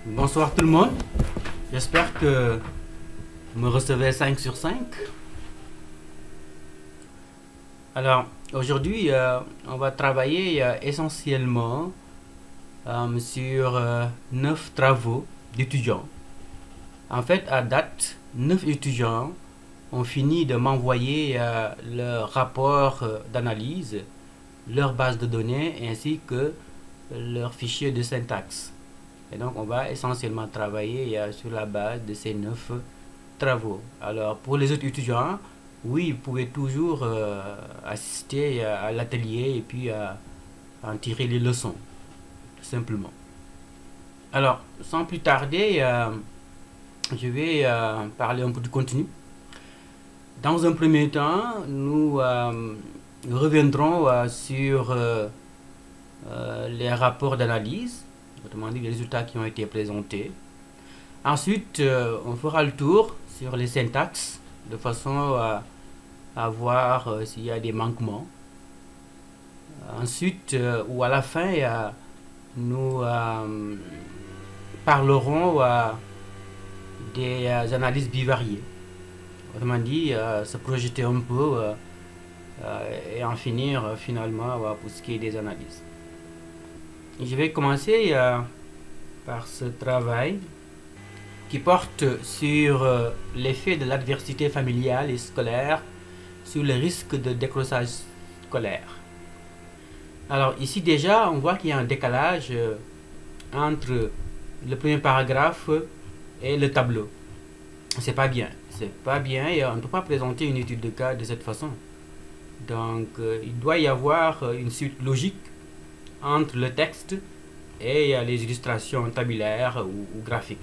Bonsoir tout le monde, j'espère que vous me recevez 5 sur 5. Alors aujourd'hui on va travailler essentiellement sur 9 travaux d'étudiants. En fait, à date, 9 étudiants ont fini de m'envoyer leur rapport d'analyse, leur base de données ainsi que leur fichier de syntaxe. Et donc on va essentiellement travailler sur la base de ces 9 travaux. Alors pour les autres étudiants, oui, vous pouvez toujours assister à l'atelier et puis en tirer les leçons, tout simplement. Alors sans plus tarder, je vais parler un peu du contenu. Dans un premier temps, nous reviendrons sur les rapports d'analyse, autrement dit les résultats qui ont été présentés. Ensuite, on fera le tour sur les syntaxes de façon à voir s'il y a des manquements. Ensuite, ou à la fin, nous parlerons des analyses bivariées. Autrement dit, se projeter un peu et en finir finalement pour ce qui est des analyses. Je vais commencer par ce travail qui porte sur l'effet de l'adversité familiale et scolaire sur le risque de décrochage scolaire. Alors ici déjà on voit qu'il y a un décalage entre le premier paragraphe et le tableau. C'est pas bien et on ne peut pas présenter une étude de cas de cette façon. Donc il doit y avoir une suite logique entre le texte et les illustrations tabulaires ou graphiques.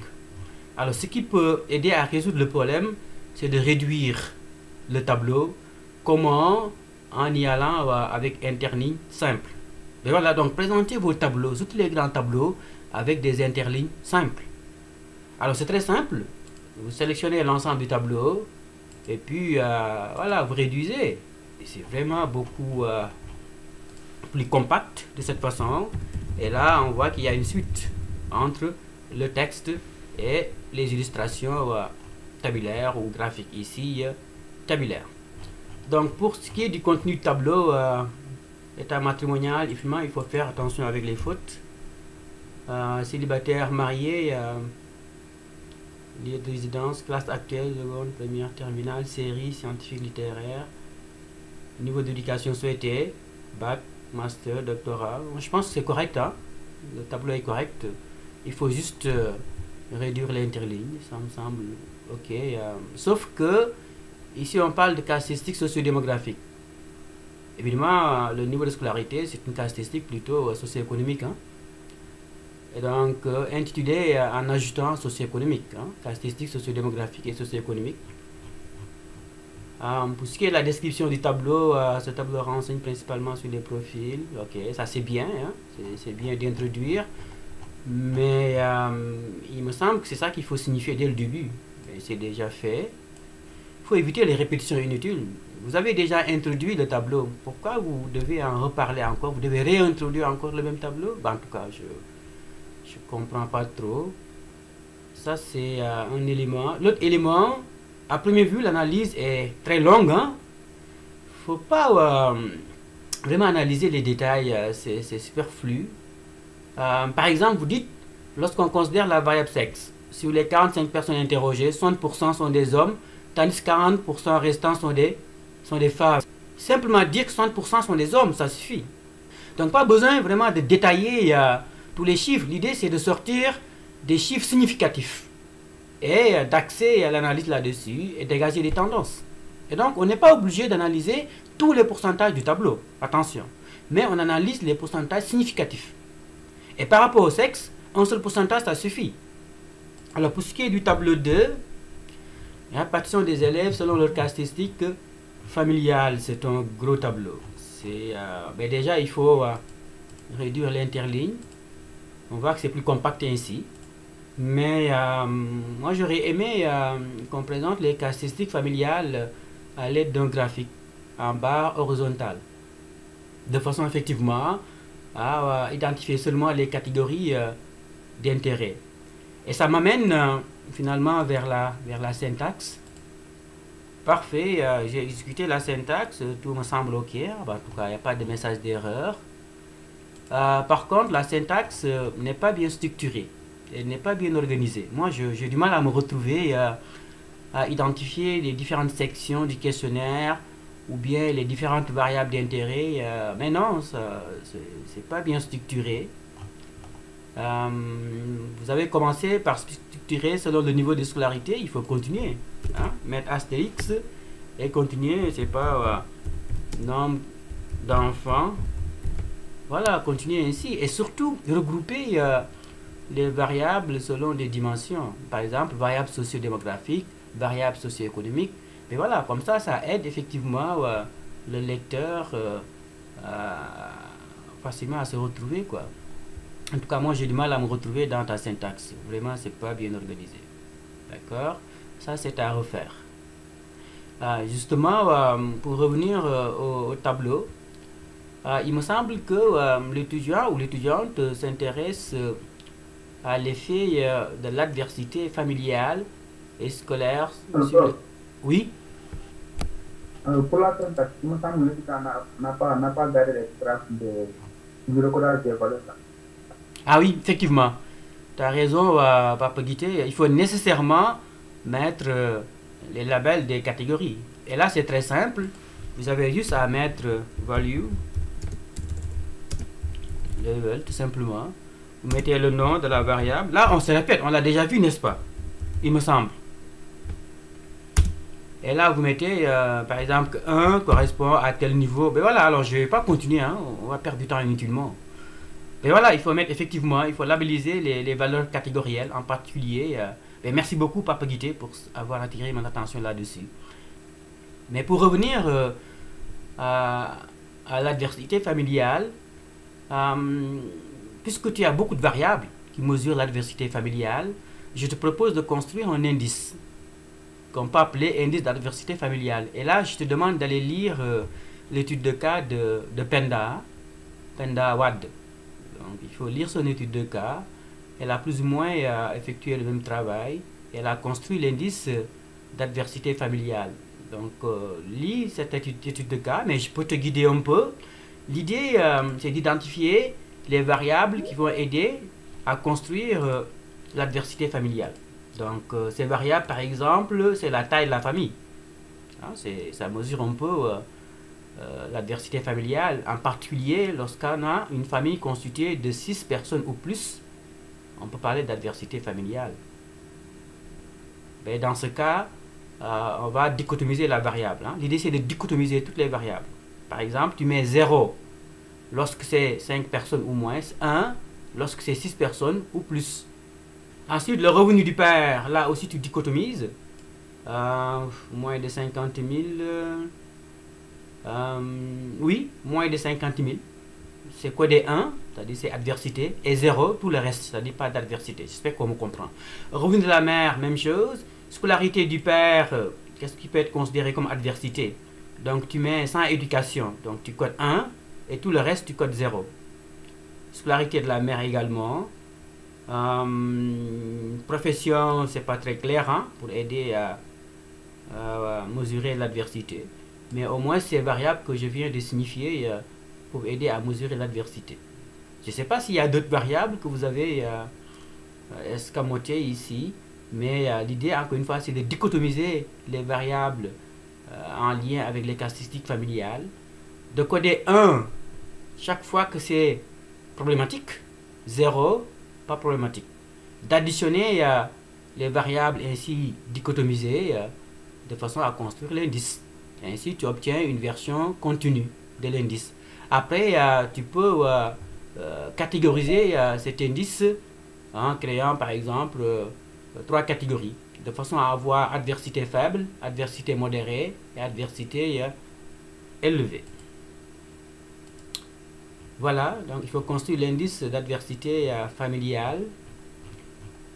Alors ce qui peut aider à résoudre le problème, c'est de réduire le tableau. Comment? En y allant avec interlignes simples. Et voilà, donc présentez vos tableaux, tous les grands tableaux, avec des interlignes simples. Alors c'est très simple, vous sélectionnez l'ensemble du tableau et puis voilà, vous réduisez. C'est vraiment beaucoup plus compact de cette façon. Et là on voit qu'il y a une suite entre le texte et les illustrations tabulaires ou graphiques. Ici tabulaire. Donc pour ce qui est du contenu du tableau, état matrimonial, il faut faire attention avec les fautes. Célibataire, marié, lieu de résidence, classe actuelle, seconde, première, terminale, série, scientifique, littéraire, niveau d'éducation souhaité, bac, master, doctorat. Je pense que c'est correct, hein? Le tableau est correct. Il faut juste réduire l'interligne, ça me semble ok. Sauf que ici on parle de caractéristiques socio-démographiques. Évidemment, le niveau de scolarité c'est une caractéristique plutôt socio-économique, hein? Et donc intitulé en ajoutant socio-économique, hein? Caractéristiques socio-démographiques et socio-économiques. Pour ce qui est de la description du tableau, ce tableau renseigne principalement sur les profils. Ok, ça c'est bien, hein? C'est bien d'introduire. Mais il me semble que c'est ça qu'il faut signifier dès le début. C'est déjà fait. Il faut éviter les répétitions inutiles. Vous avez déjà introduit le tableau. Pourquoi vous devez en reparler encore? Vous devez réintroduire encore le même tableau? En tout cas, je ne comprends pas trop. Ça, c'est un élément. L'autre élément, à première vue, l'analyse est très longue. Il ne faut pas vraiment analyser les détails. C'est superflu. Par exemple, vous dites, lorsqu'on considère la variable sexe, sur les 45 personnes interrogées, 60% sont des hommes, tandis que 40% restants sont des femmes. Simplement dire que 60% sont des hommes, ça suffit. Donc pas besoin vraiment de détailler tous les chiffres. L'idée c'est de sortir des chiffres significatifs et d'axer l'analyse là-dessus et dégager des tendances. Et donc on n'est pas obligé d'analyser tous les pourcentages du tableau, attention. Mais on analyse les pourcentages significatifs. Et par rapport au sexe, un seul pourcentage, ça suffit. Alors pour ce qui est du tableau 2, la répartition des élèves selon leurs caractéristiques familiales, c'est un gros tableau. Déjà, il faut réduire l'interligne. On voit que c'est plus compact ainsi. Mais moi, j'aurais aimé qu'on présente les caractéristiques familiales à l'aide d'un graphique en barre horizontale. De façon effectivement à identifier seulement les catégories d'intérêt. Et ça m'amène finalement vers la syntaxe. Parfait, j'ai exécuté la syntaxe, tout me semble ok. En tout cas, il n'y a pas de message d'erreur. Par contre, la syntaxe n'est pas bien structurée, elle n'est pas bien organisée. Moi, j'ai du mal à me retrouver à identifier les différentes sections du questionnaire ou bien les différentes variables d'intérêt. Mais non, c'est pas bien structuré. Vous avez commencé par structurer selon le niveau de scolarité, il faut continuer. Hein? Mettre astérix et continuer, c'est pas nombre d'enfants. Voilà, continuer ainsi. Et surtout, regrouper les variables selon des dimensions. Par exemple, variable socio-démographique, variable socio-économique. Mais voilà, comme ça aide effectivement le lecteur facilement à se retrouver, quoi. En tout cas, moi, j'ai du mal à me retrouver dans ta syntaxe. Vraiment, c'est pas bien organisé. D'accord? Ça, c'est à refaire. Justement, pour revenir au tableau, il me semble que l'étudiant ou l'étudiante s'intéresse à l'effet de l'adversité familiale et scolaire sur le... Oui? Pour la syntaxe, il me semble que l'étudiant n'a pas gardé les traces du recodage des valeurs. Ah oui, effectivement. Tu as raison, Papa Guité. Il faut nécessairement mettre les labels des catégories. Et là, c'est très simple. Vous avez juste à mettre value, level, tout simplement. Vous mettez le nom de la variable. Là, on se répète, on l'a déjà vu, n'est-ce pas? Il me semble. Et là, vous mettez, par exemple, que 1 correspond à tel niveau. Ben voilà, alors je ne vais pas continuer, hein, on va perdre du temps inutilement. Et voilà, il faut mettre effectivement, il faut labelliser les valeurs catégorielles, en particulier. Merci beaucoup, Papa Guité, pour avoir attiré mon attention là-dessus. Mais pour revenir à l'adversité familiale, puisque tu as beaucoup de variables qui mesurent l'adversité familiale, je te propose de construire un indice qu'on peut appeler indice d'adversité familiale. Et là, je te demande d'aller lire l'étude de cas de Penda Wad. Donc, il faut lire son étude de cas. Elle a plus ou moins effectué le même travail. Elle a construit l'indice d'adversité familiale. Donc, lis cette étude de cas, mais je peux te guider un peu. L'idée, c'est d'identifier les variables qui vont aider à construire l'adversité familiale. Donc, ces variables, par exemple, c'est la taille de la famille. Hein, ça mesure un peu l'adversité familiale, en particulier lorsqu'on a une famille constituée de 6 personnes ou plus, on peut parler d'adversité familiale. Mais dans ce cas, on va dichotomiser la variable. Hein. L'idée, c'est de dichotomiser toutes les variables. Par exemple, tu mets 0 lorsque c'est 5 personnes ou moins, 1 lorsque c'est 6 personnes ou plus. Ensuite, le revenu du père, là aussi tu dichotomises. Moins de 50 000. Oui, moins de 50 000. C'est quoi des 1, c'est-à-dire c'est adversité, et 0, tout le reste, c'est-à-dire pas d'adversité. J'espère qu'on me comprend. Revenu de la mère, même chose. Scolarité du père, qu'est-ce qui peut être considéré comme adversité? Donc tu mets sans éducation, donc tu codes 1, et tout le reste tu codes 0. Scolarité de la mère également. Profession, c'est pas très clair hein, pour aider à mesurer l'adversité. Mais au moins ces variables que je viens de signifier pour aider à mesurer l'adversité. Je ne sais pas s'il y a d'autres variables que vous avez escamotées ici, mais l'idée, encore une fois, c'est de dichotomiser les variables en lien avec les statistiques familiales, de coder 1 chaque fois que c'est problématique, 0, pas problématique. D'additionner les variables ainsi dichotomisées de façon à construire l'indice. Ainsi, tu obtiens une version continue de l'indice. Après, tu peux catégoriser cet indice en créant, par exemple, 3 catégories, de façon à avoir adversité faible, adversité modérée et adversité élevée. Voilà, donc il faut construire l'indice d'adversité familiale.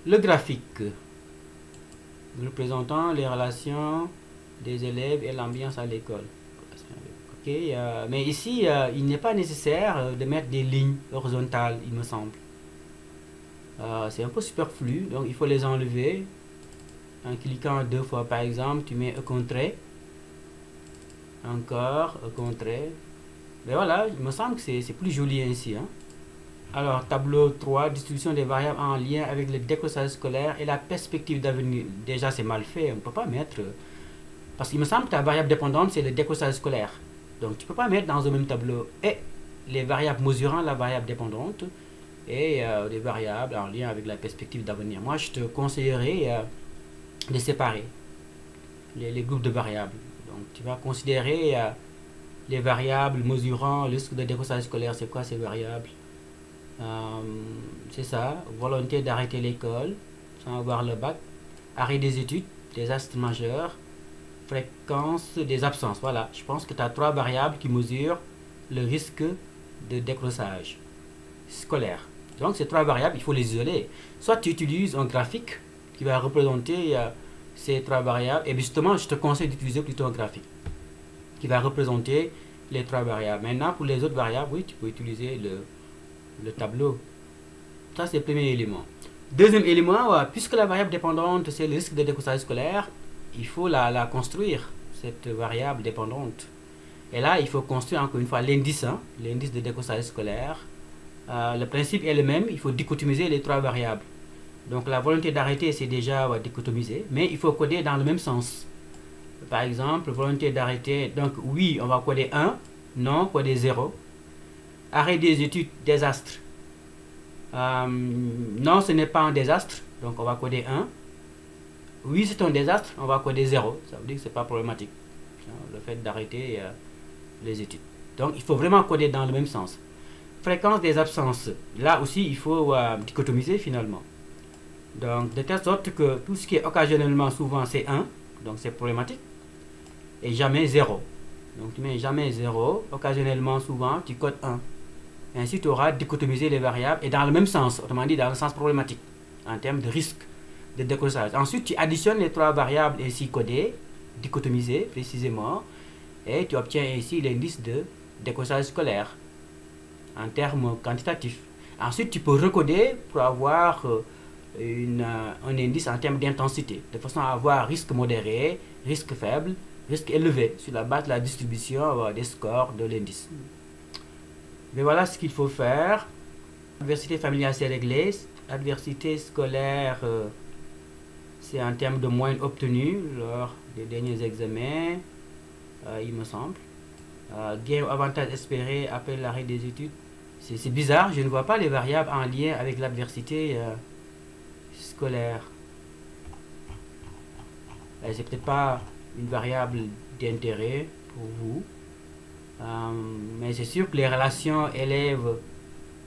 Le graphique représentant les relations des élèves et l'ambiance à l'école. Ok, mais ici, il n'est pas nécessaire de mettre des lignes horizontales, il me semble. C'est un peu superflu, donc il faut les enlever. En cliquant 2 fois par exemple, tu mets un trait. Encore un trait. Mais voilà, il me semble que c'est plus joli ainsi. Hein. Alors, tableau 3, distribution des variables en lien avec le décrochage scolaire et la perspective d'avenir. Déjà, c'est mal fait, on ne peut pas mettre... Parce qu'il me semble que ta variable dépendante, c'est le décrochage scolaire. Donc, tu ne peux pas mettre dans un même tableau et les variables mesurant la variable dépendante et des variables en lien avec la perspective d'avenir. Moi, je te conseillerais de séparer les groupes de variables. Donc, tu vas considérer les variables mesurant le risque de décrochage scolaire. C'est quoi ces variables? C'est ça, volonté d'arrêter l'école sans avoir le bac, arrêt des études, désastre majeur, fréquence des absences. Voilà, je pense que tu as 3 variables qui mesurent le risque de décrochage scolaire. Donc ces 3 variables, il faut les isoler. Soit tu utilises un graphique qui va représenter ces 3 variables, et justement je te conseille d'utiliser plutôt un graphique qui va représenter les 3 variables. Maintenant pour les autres variables, oui, tu peux utiliser le tableau. Ça c'est le premier élément. Deuxième élément, puisque la variable dépendante c'est le risque de décrochage scolaire, il faut la construire, cette variable dépendante. Et là il faut construire encore une fois l'indice, hein, l'indice de décrochage scolaire. Le principe est le même, il faut dichotomiser les 3 variables. Donc la volonté d'arrêter c'est déjà dichotomisé, mais il faut coder dans le même sens. Par exemple, volonté d'arrêter, donc oui on va coder 1, non coder 0. Arrêt des études, désastre. Non, ce n'est pas un désastre, donc on va coder 1. Oui, c'est un désastre, on va coder 0. Ça veut dire que ce n'est pas problématique, le fait d'arrêter les études. Donc, il faut vraiment coder dans le même sens. Fréquence des absences. Là aussi, il faut dichotomiser finalement. Donc, de telle sorte que tout ce qui est occasionnellement, souvent, c'est 1. Donc, c'est problématique. Et jamais 0. Donc, tu mets jamais 0. Occasionnellement, souvent, tu codes 1. Ainsi, tu auras dichotomisé les variables et dans le même sens, autrement dit dans le sens problématique, en termes de risque de décrochage. Ensuite, tu additionnes les 3 variables ainsi codées, dichotomisées précisément, et tu obtiens ainsi l'indice de décrochage scolaire en termes quantitatifs. Ensuite, tu peux recoder pour avoir un indice en termes d'intensité, de façon à avoir risque modéré, risque faible, risque élevé, sur la base de la distribution des scores de l'indice. Mais voilà ce qu'il faut faire. Adversité familiale, c'est réglé. Adversité scolaire, c'est en termes de moyenne obtenue lors des derniers examens, il me semble. Gain ou avantage espéré après l'arrêt des études. C'est bizarre, je ne vois pas les variables en lien avec l'adversité scolaire. C'est peut-être pas une variable d'intérêt pour vous. Mais c'est sûr que les relations élèves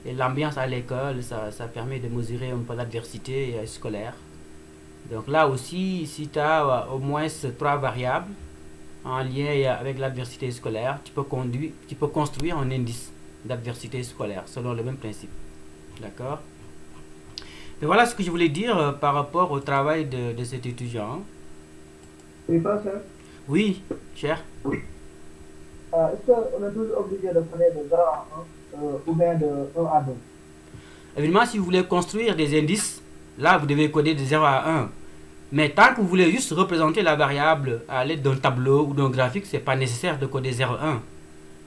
et l'ambiance à l'école, ça permet de mesurer un peu l'adversité scolaire. Donc là aussi, si tu as au moins 3 variables en lien avec l'adversité scolaire, tu peux construire un indice d'adversité scolaire selon le même principe. D'accord? Et voilà ce que je voulais dire par rapport au travail de cet étudiant. Oui, professeur. Oui, cher. Est-ce qu'on est tous obligés de faire de 0 à 1 ou bien de 1 à 2? Évidemment, si vous voulez construire des indices, là, vous devez coder de 0 à 1. Mais tant que vous voulez juste représenter la variable à l'aide d'un tableau ou d'un graphique, ce n'est pas nécessaire de coder 0,1.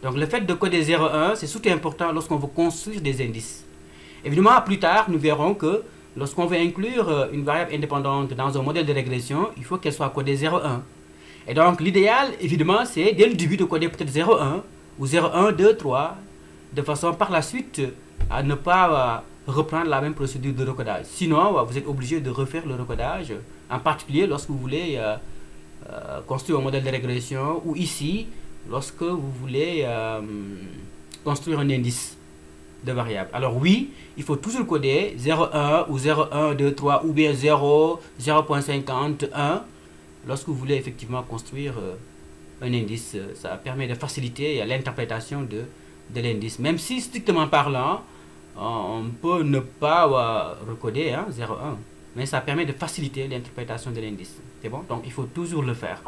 Donc le fait de coder 0,1, c'est surtout important lorsqu'on veut construire des indices. Évidemment, plus tard, nous verrons que lorsqu'on veut inclure une variable indépendante dans un modèle de régression, il faut qu'elle soit codée 0,1. Et donc l'idéal, évidemment, c'est dès le début de coder peut-être 0,1 ou 0,1, 2, 3, de façon par la suite à ne pas reprendre la même procédure de recodage. Sinon, vous êtes obligé de refaire le recodage, en particulier lorsque vous voulez construire un modèle de régression ou ici, lorsque vous voulez construire un indice de variables. Alors oui, il faut toujours coder 0,1 ou 0,1, 2, 3 ou bien 0, 0,50, 1 lorsque vous voulez effectivement construire un indice. Ça permet de faciliter l'interprétation de l'indice. Même si strictement parlant, on peut ne pas recoder 0,1. Mais ça permet de faciliter l'interprétation de l'indice. C'est bon? Donc il faut toujours le faire.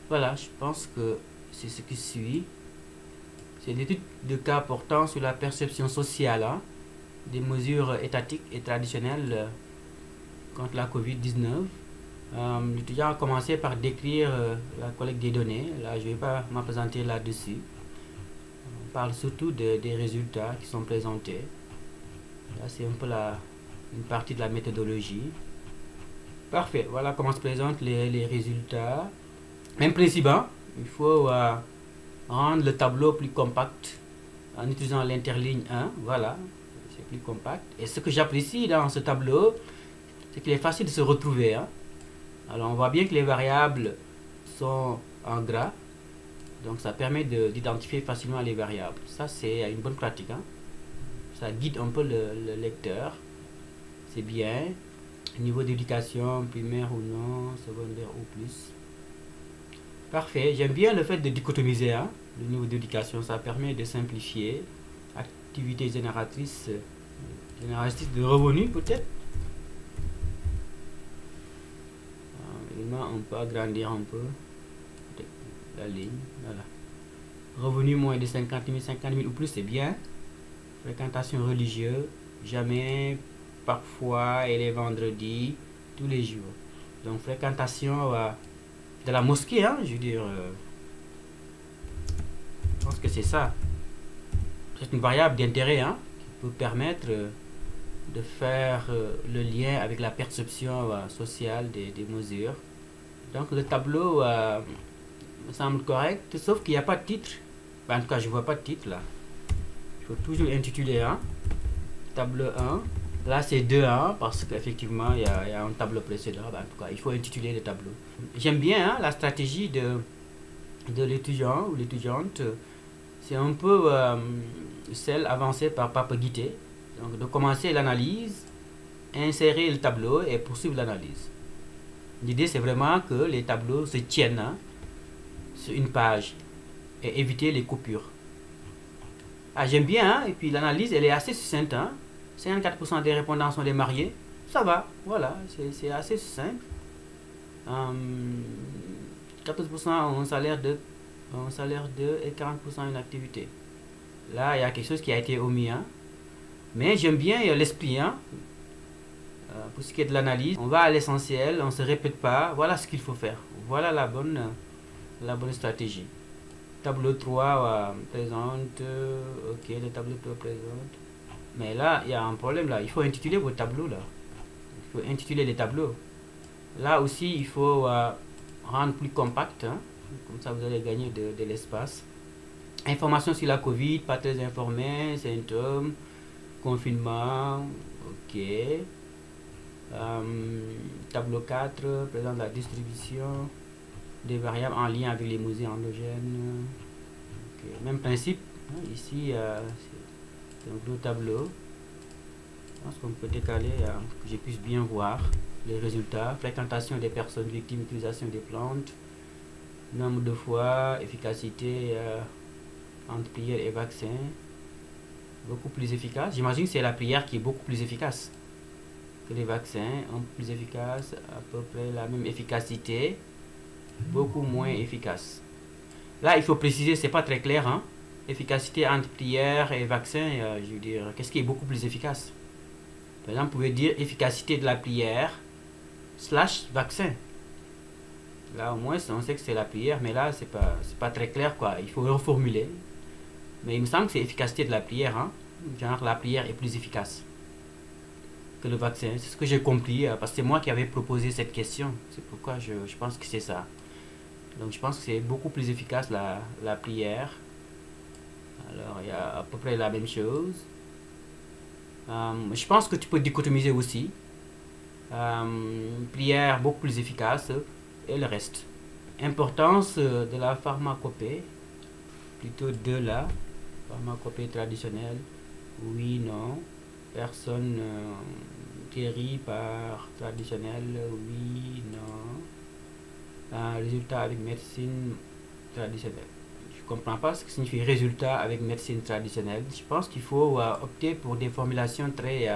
Voilà, je pense que c'est ce qui suit. C'est l'étude de cas portant sur la perception sociale. des mesures étatiques et traditionnelles contre la Covid-19. L'étudiant a commencé par décrire la collecte des données. Là, je ne vais pas m'appesantir là-dessus. On parle surtout des résultats qui sont présentés. Là, c'est un peu une partie de la méthodologie. Parfait, voilà comment se présentent les résultats. Même principe, hein? Il faut rendre le tableau plus compact en utilisant l'interligne 1. Voilà, c'est plus compact. Et ce que j'apprécie dans ce tableau, c'est qu'il est facile de se retrouver. Hein? Alors on voit bien que les variables sont en gras. Donc ça permet d'identifier facilement les variables. Ça c'est une bonne pratique. Hein? Ça guide un peu le lecteur. C'est bien. Niveau d'éducation, primaire ou non, secondaire ou plus. Parfait. J'aime bien le fait de dichotomiser hein, le niveau d'éducation. Ça permet de simplifier. Activité génératrice de revenus peut-être. On peut agrandir un peu la ligne. Voilà. Revenus moins de 50 000 ou plus, c'est bien. Fréquentation religieuse, jamais, parfois et les vendredis, tous les jours. Donc fréquentation de la mosquée, hein, je veux dire. Je pense que c'est ça. C'est une variable d'intérêt hein, qui peut permettre de faire le lien avec la perception sociale des mesures. Donc le tableau me semble correct, sauf qu'il n'y a pas de titre. En tout cas, je ne vois pas de titre là. Il faut toujours intituler hein. Tableau 1. Là, c'est 2-1 parce qu'effectivement, il y a un tableau précédent. En tout cas, il faut intituler le tableau. J'aime bien hein, la stratégie de l'étudiant ou l'étudiante. C'est un peu celle avancée par Pape Guité. Donc, de commencer l'analyse, insérer le tableau et poursuivre l'analyse. L'idée, c'est vraiment que les tableaux se tiennent hein, sur une page et éviter les coupures. Ah, j'aime bien, hein, et puis l'analyse, elle est assez succincte. Hein. 54% des répondants sont des mariés. Ça va, voilà, c'est assez succinct. 14% ont un salaire de et 40% une activité. Là, il y a quelque chose qui a été omis. Hein. Mais j'aime bien l'esprit. Hein. Pour ce qui est de l'analyse, on va à l'essentiel, on ne se répète pas. Voilà ce qu'il faut faire. Voilà la bonne stratégie. Tableau 3 présente. Ok, le tableau 3 présente. Mais là, il y a un problème là. Il faut intituler vos tableaux là. Il faut intituler les tableaux. Là aussi, il faut rendre plus compact. Hein. Comme ça, vous allez gagner de l'espace. Information sur la Covid, pas très informé, symptômes, confinement. Ok. Tableau 4 présente la distribution des variables en lien avec les mesures endogènes. Okay. Même principe. Hein, ici, c'est un gros tableau. Je pense qu'on peut décaler que je puisse bien voir les résultats. Fréquentation des personnes victimes, utilisation des plantes, nombre de fois, efficacité entre prière et vaccin. Beaucoup plus efficace. J'imagine que c'est la prière qui est beaucoup plus efficace que les vaccins. Un peu plus efficace, à peu près la même efficacité, beaucoup moins efficace. Là, il faut préciser, c'est pas très clair. Hein? Efficacité entre prière et vaccin, je veux dire, qu'est-ce qui est beaucoup plus efficace? Par exemple, vous pouvez dire efficacité de la prière / vaccin. Là, au moins, on sait que c'est la prière, mais là, c'est pas très clair, quoi. Il faut reformuler. Mais il me semble que c'est efficacité de la prière, hein. Genre, la prière est plus efficace que le vaccin. C'est ce que j'ai compris, parce que c'est moi qui avais proposé cette question. C'est pourquoi je pense que c'est ça. Donc, je pense que c'est beaucoup plus efficace la prière. Alors, il y a à peu près la même chose. Je pense que tu peux dichotomiser aussi. Prière beaucoup plus efficace et le reste. Importance de la pharmacopée. Plutôt de la pharmacopée traditionnelle. Oui, non. Personne guérie par traditionnel. Oui, non. Résultat avec médecine traditionnelle. Je ne comprends pas ce que signifie résultat avec médecine traditionnelle. Je pense qu'il faut opter pour des formulations très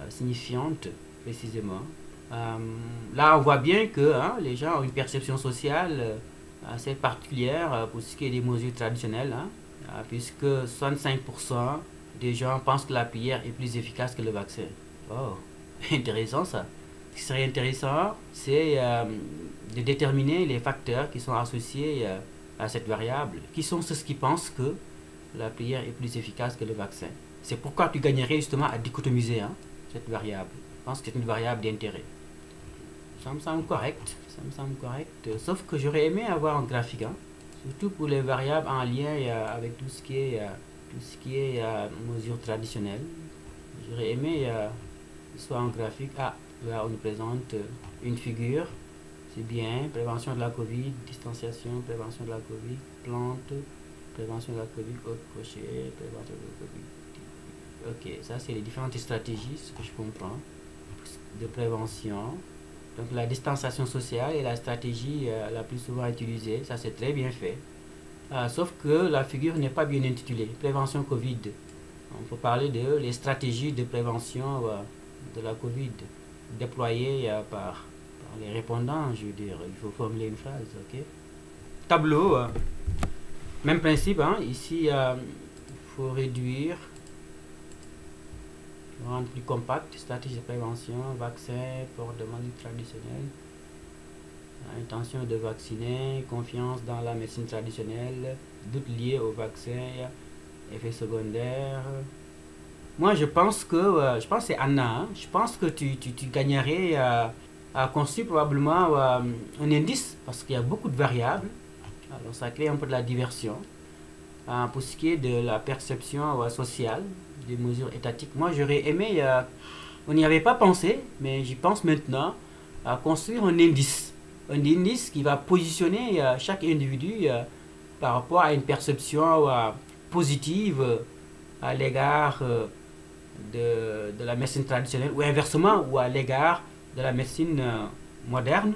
signifiantes, précisément. Là, on voit bien que les gens ont une perception sociale assez particulière pour ce qui est des mesures traditionnelles, puisque 65% des gens pensent que la prière est plus efficace que le vaccin. Oh, intéressant ça. Ce qui serait intéressant, c'est de déterminer les facteurs qui sont associés à cette variable. Qui sont ceux qui pensent que la prière est plus efficace que le vaccin? C'est pourquoi tu gagnerais justement à dichotomiser cette variable. Je pense que c'est une variable d'intérêt. Ça me semble correct. Ça me semble correct. Sauf que j'aurais aimé avoir un graphique. Surtout pour les variables en lien avec tout ce qui est mesure traditionnelle. J'aurais aimé soit un graphique. Ah, là on nous présente une figure. C'est bien. Prévention de la Covid, distanciation, prévention de la Covid, plante, prévention de la Covid, haute crochet, prévention de la Covid. Ok, ça c'est les différentes stratégies, ce que je comprends, de prévention. Donc la distanciation sociale est la stratégie la plus souvent utilisée, ça c'est très bien fait. Sauf que la figure n'est pas bien intitulée, prévention Covid. On peut parler de les stratégies de prévention de la Covid, déployées par les répondants, je veux dire, il faut formuler une phrase, ok. Tableau, même principe, ici il faut réduire, rendre plus compact, stratégie de prévention, vaccin, port de masque traditionnel, intention de vacciner, confiance dans la médecine traditionnelle, doute lié au vaccin, effets secondaires. Moi je pense que c'est Anna, je pense que tu gagnerais à construire probablement un indice parce qu'il y a beaucoup de variables, alors ça crée un peu de la diversion. Pour ce qui est de la perception sociale des mesures étatiques, moi j'aurais aimé, on n'y avait pas pensé, mais j'y pense maintenant, à construire un indice qui va positionner chaque individu par rapport à une perception positive à l'égard de la médecine traditionnelle ou inversement ou à l'égard de la médecine moderne.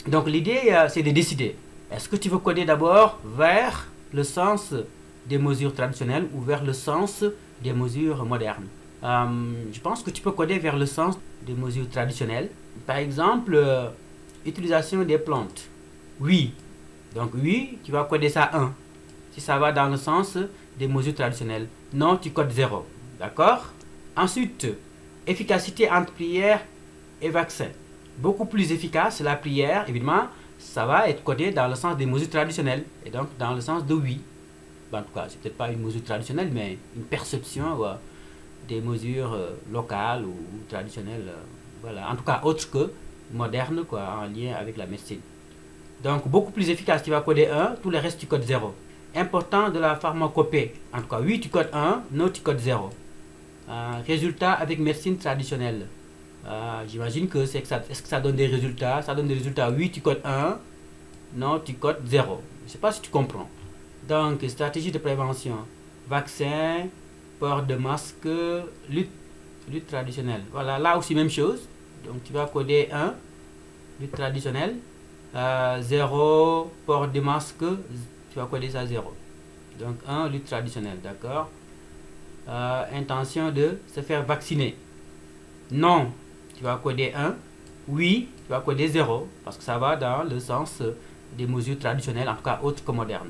Donc l'idée c'est de décider, est-ce que tu veux coder d'abord vers le sens des mesures traditionnelles ou vers le sens des mesures modernes. Je pense que tu peux coder vers le sens des mesures traditionnelles. Par exemple, utilisation des plantes. Oui. Donc oui, tu vas coder ça 1. Si ça va dans le sens des mesures traditionnelles. Non, tu codes 0. D'accord? Ensuite, efficacité entre prière et vaccin. Beaucoup plus efficace la prière, évidemment, ça va être codé dans le sens des mesures traditionnelles. Et donc dans le sens de oui. En tout cas, c'est peut-être pas une mesure traditionnelle, mais une perception des mesures locales ou traditionnelles. Voilà. En tout cas, autre que moderne, en lien avec la médecine. Donc, beaucoup plus efficace, tu vas coder 1, tout le reste, tu codes 0. Important de la pharmacopée. En tout cas, oui, tu codes 1, non, tu codes 0. Résultat avec médecine traditionnelle. J'imagine que est-ce que ça donne des résultats? Ça donne des résultats, oui, tu codes 1, non, tu codes 0. Je ne sais pas si tu comprends. Donc, stratégie de prévention, vaccin, port de masque, lutte traditionnelle. Voilà, là aussi même chose. Donc, tu vas coder 1, lutte traditionnelle, 0, port de masque, tu vas coder ça 0. Donc, 1, lutte traditionnelle, d'accord. Intention de se faire vacciner. Non, tu vas coder 1. Oui, tu vas coder 0, parce que ça va dans le sens des mesures traditionnelles, en tout cas autres que modernes.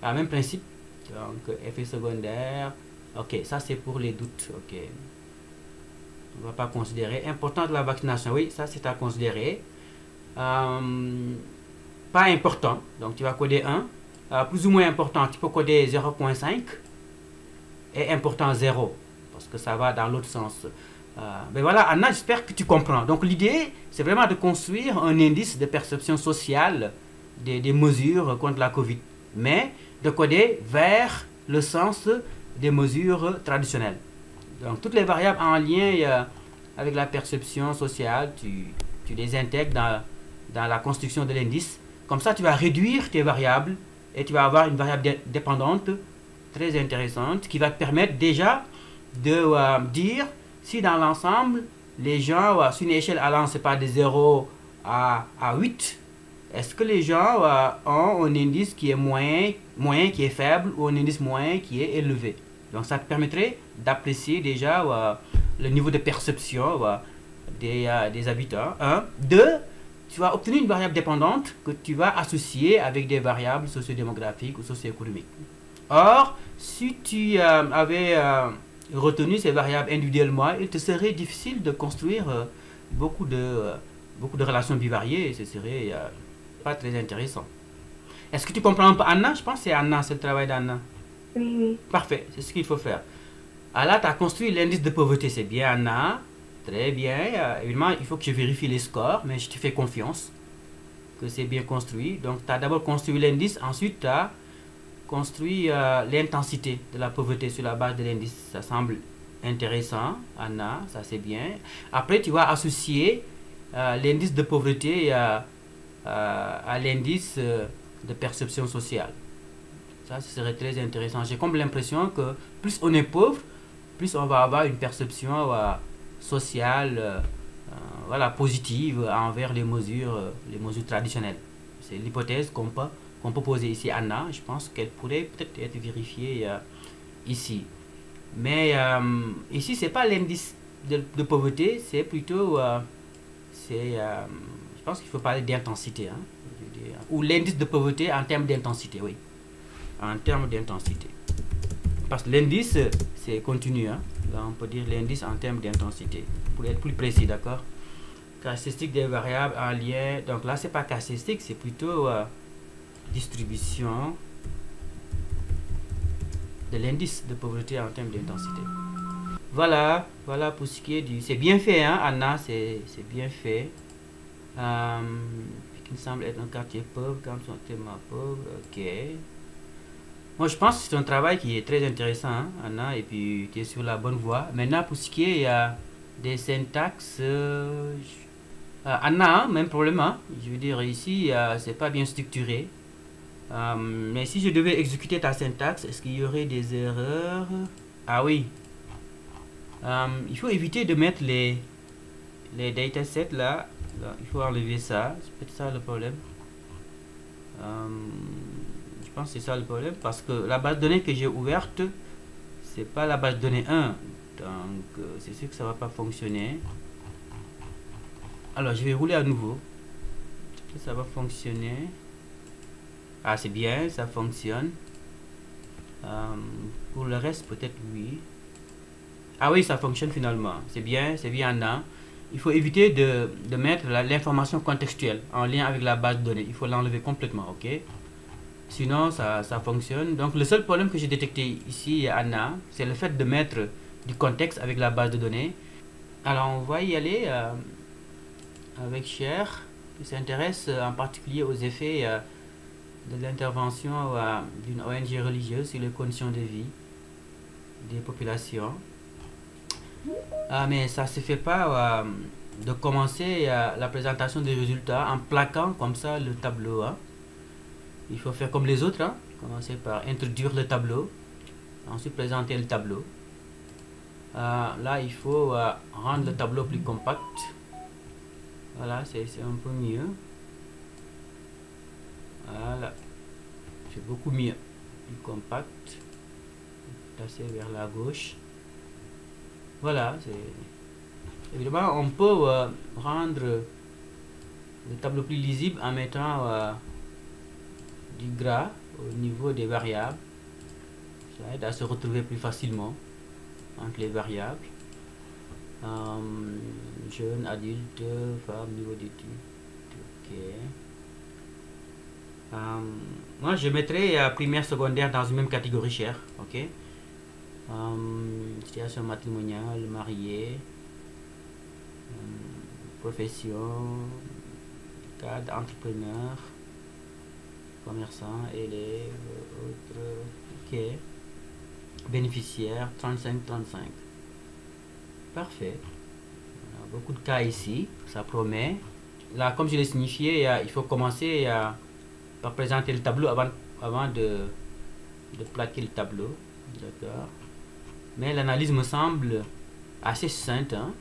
Même principe, donc effet secondaire. Ok, ça c'est pour les doutes. Ok, on ne va pas considérer. Important de la vaccination, oui, ça c'est à considérer. Pas important, donc tu vas coder 1. Plus ou moins important, tu peux coder 0.5. Et important 0, parce que ça va dans l'autre sens. Mais voilà, Anna, j'espère que tu comprends. Donc l'idée, c'est vraiment de construire un indice de perception sociale des mesures contre la Covid. Mais de coder vers le sens des mesures traditionnelles. Donc toutes les variables en lien avec la perception sociale, tu les intègres dans la construction de l'indice. Comme ça, tu vas réduire tes variables et tu vas avoir une variable dépendante très intéressante qui va te permettre déjà de dire si dans l'ensemble, les gens, sur une échelle allant, c'est pas de 0 à 8, est-ce que les gens ont un indice qui est moyen qui est faible ou un indice moyen qui est élevé. Donc ça te permettrait d'apprécier déjà le niveau de perception des habitants. 1. 2. Tu vas obtenir une variable dépendante que tu vas associer avec des variables socio-démographiques ou socio-économiques. Or, si tu avais retenu ces variables individuellement, il te serait difficile de construire beaucoup de relations bivariées. Ce serait pas très intéressant. Est-ce que tu comprends un peu Anna? Je pense que c'est Anna, c'est le travail d'Anna. Oui, oui. Parfait, c'est ce qu'il faut faire. Alors là, tu as construit l'indice de pauvreté, c'est bien Anna. Très bien. Évidemment, il faut que je vérifie les scores, mais je te fais confiance que c'est bien construit. Donc, tu as d'abord construit l'indice, ensuite tu as construit l'intensité de la pauvreté sur la base de l'indice. Ça semble intéressant, Anna, ça c'est bien. Après, tu vas associer l'indice de pauvreté à l'indice de perception sociale. Ça, ce serait très intéressant. J'ai comme l'impression que plus on est pauvre, plus on va avoir une perception sociale voilà, positive envers les mesures traditionnelles. C'est l'hypothèse qu'on peut poser ici, Anna. Je pense qu'elle pourrait peut-être être vérifiée ici. Mais ici, c'est pas l'indice de pauvreté, c'est plutôt... je pense qu'il faut parler d'intensité. Hein, ou l'indice de pauvreté en termes d'intensité, oui. En termes d'intensité. Parce que l'indice, c'est continu. Hein. Là, on peut dire l'indice en termes d'intensité. Pour être plus précis, d'accord? Caractéristique des variables en lien. Donc là, c'est pas caractéristique, c'est plutôt distribution de l'indice de pauvreté en termes d'intensité. Voilà, voilà pour ce qui est du... C'est bien fait, hein, Anna, c'est bien fait. Qui me semble être un quartier pauvre, quand on est tellement pauvre, ok. Moi, je pense que c'est un travail qui est très intéressant, hein, Anna, et puis tu es sur la bonne voie. Maintenant, pour ce qui est des syntaxes, Anna, hein, même problème, hein, je veux dire, ici, c'est pas bien structuré. Mais si je devais exécuter ta syntaxe, est-ce qu'il y aurait des erreurs? Ah oui. Il faut éviter de mettre les datasets là. Il faut enlever ça. C'est peut-être ça le problème. Je pense que c'est ça le problème. Parce que la base de données que j'ai ouverte, c'est pas la base de données 1. Donc, c'est sûr que ça va pas fonctionner. Alors, je vais rouler à nouveau. Ça va fonctionner. Ah, c'est bien, ça fonctionne. Pour le reste, peut-être oui. Ah oui, ça fonctionne finalement. C'est bien, Anna. Il faut éviter de mettre l'information contextuelle en lien avec la base de données. Il faut l'enlever complètement, ok? Sinon, ça fonctionne. Donc, le seul problème que j'ai détecté ici, Anna, c'est le fait de mettre du contexte avec la base de données. Alors, on va y aller avec Cher, qui s'intéresse en particulier aux effets de l'intervention d'une ONG religieuse sur les conditions de vie des populations. Mais ça ne se fait pas de commencer la présentation des résultats en plaquant comme ça le tableau. Hein. Il faut faire comme les autres. Hein. Commencer par introduire le tableau, ensuite présenter le tableau. Là, il faut rendre le tableau plus compact. Voilà, c'est un peu mieux. Voilà, c'est beaucoup mieux. Plus compact. Passer vers la gauche. Voilà, évidemment, on peut rendre le tableau plus lisible en mettant du gras au niveau des variables. Ça aide à se retrouver plus facilement entre les variables. Jeune, adulte, femme, niveau d'études. Ok. Moi, je mettrai primaire, secondaire dans une même catégorie chère. Ok. Situation matrimoniale, marié, profession, cadre, entrepreneur, commerçant, élève, autre, ok, bénéficiaire, 35-35. Parfait. On a beaucoup de cas ici, ça promet. Là, comme je l'ai signifié, il faut commencer par présenter le tableau avant de plaquer le tableau. D'accord. Mais l'analyse me semble assez succincte. Hein?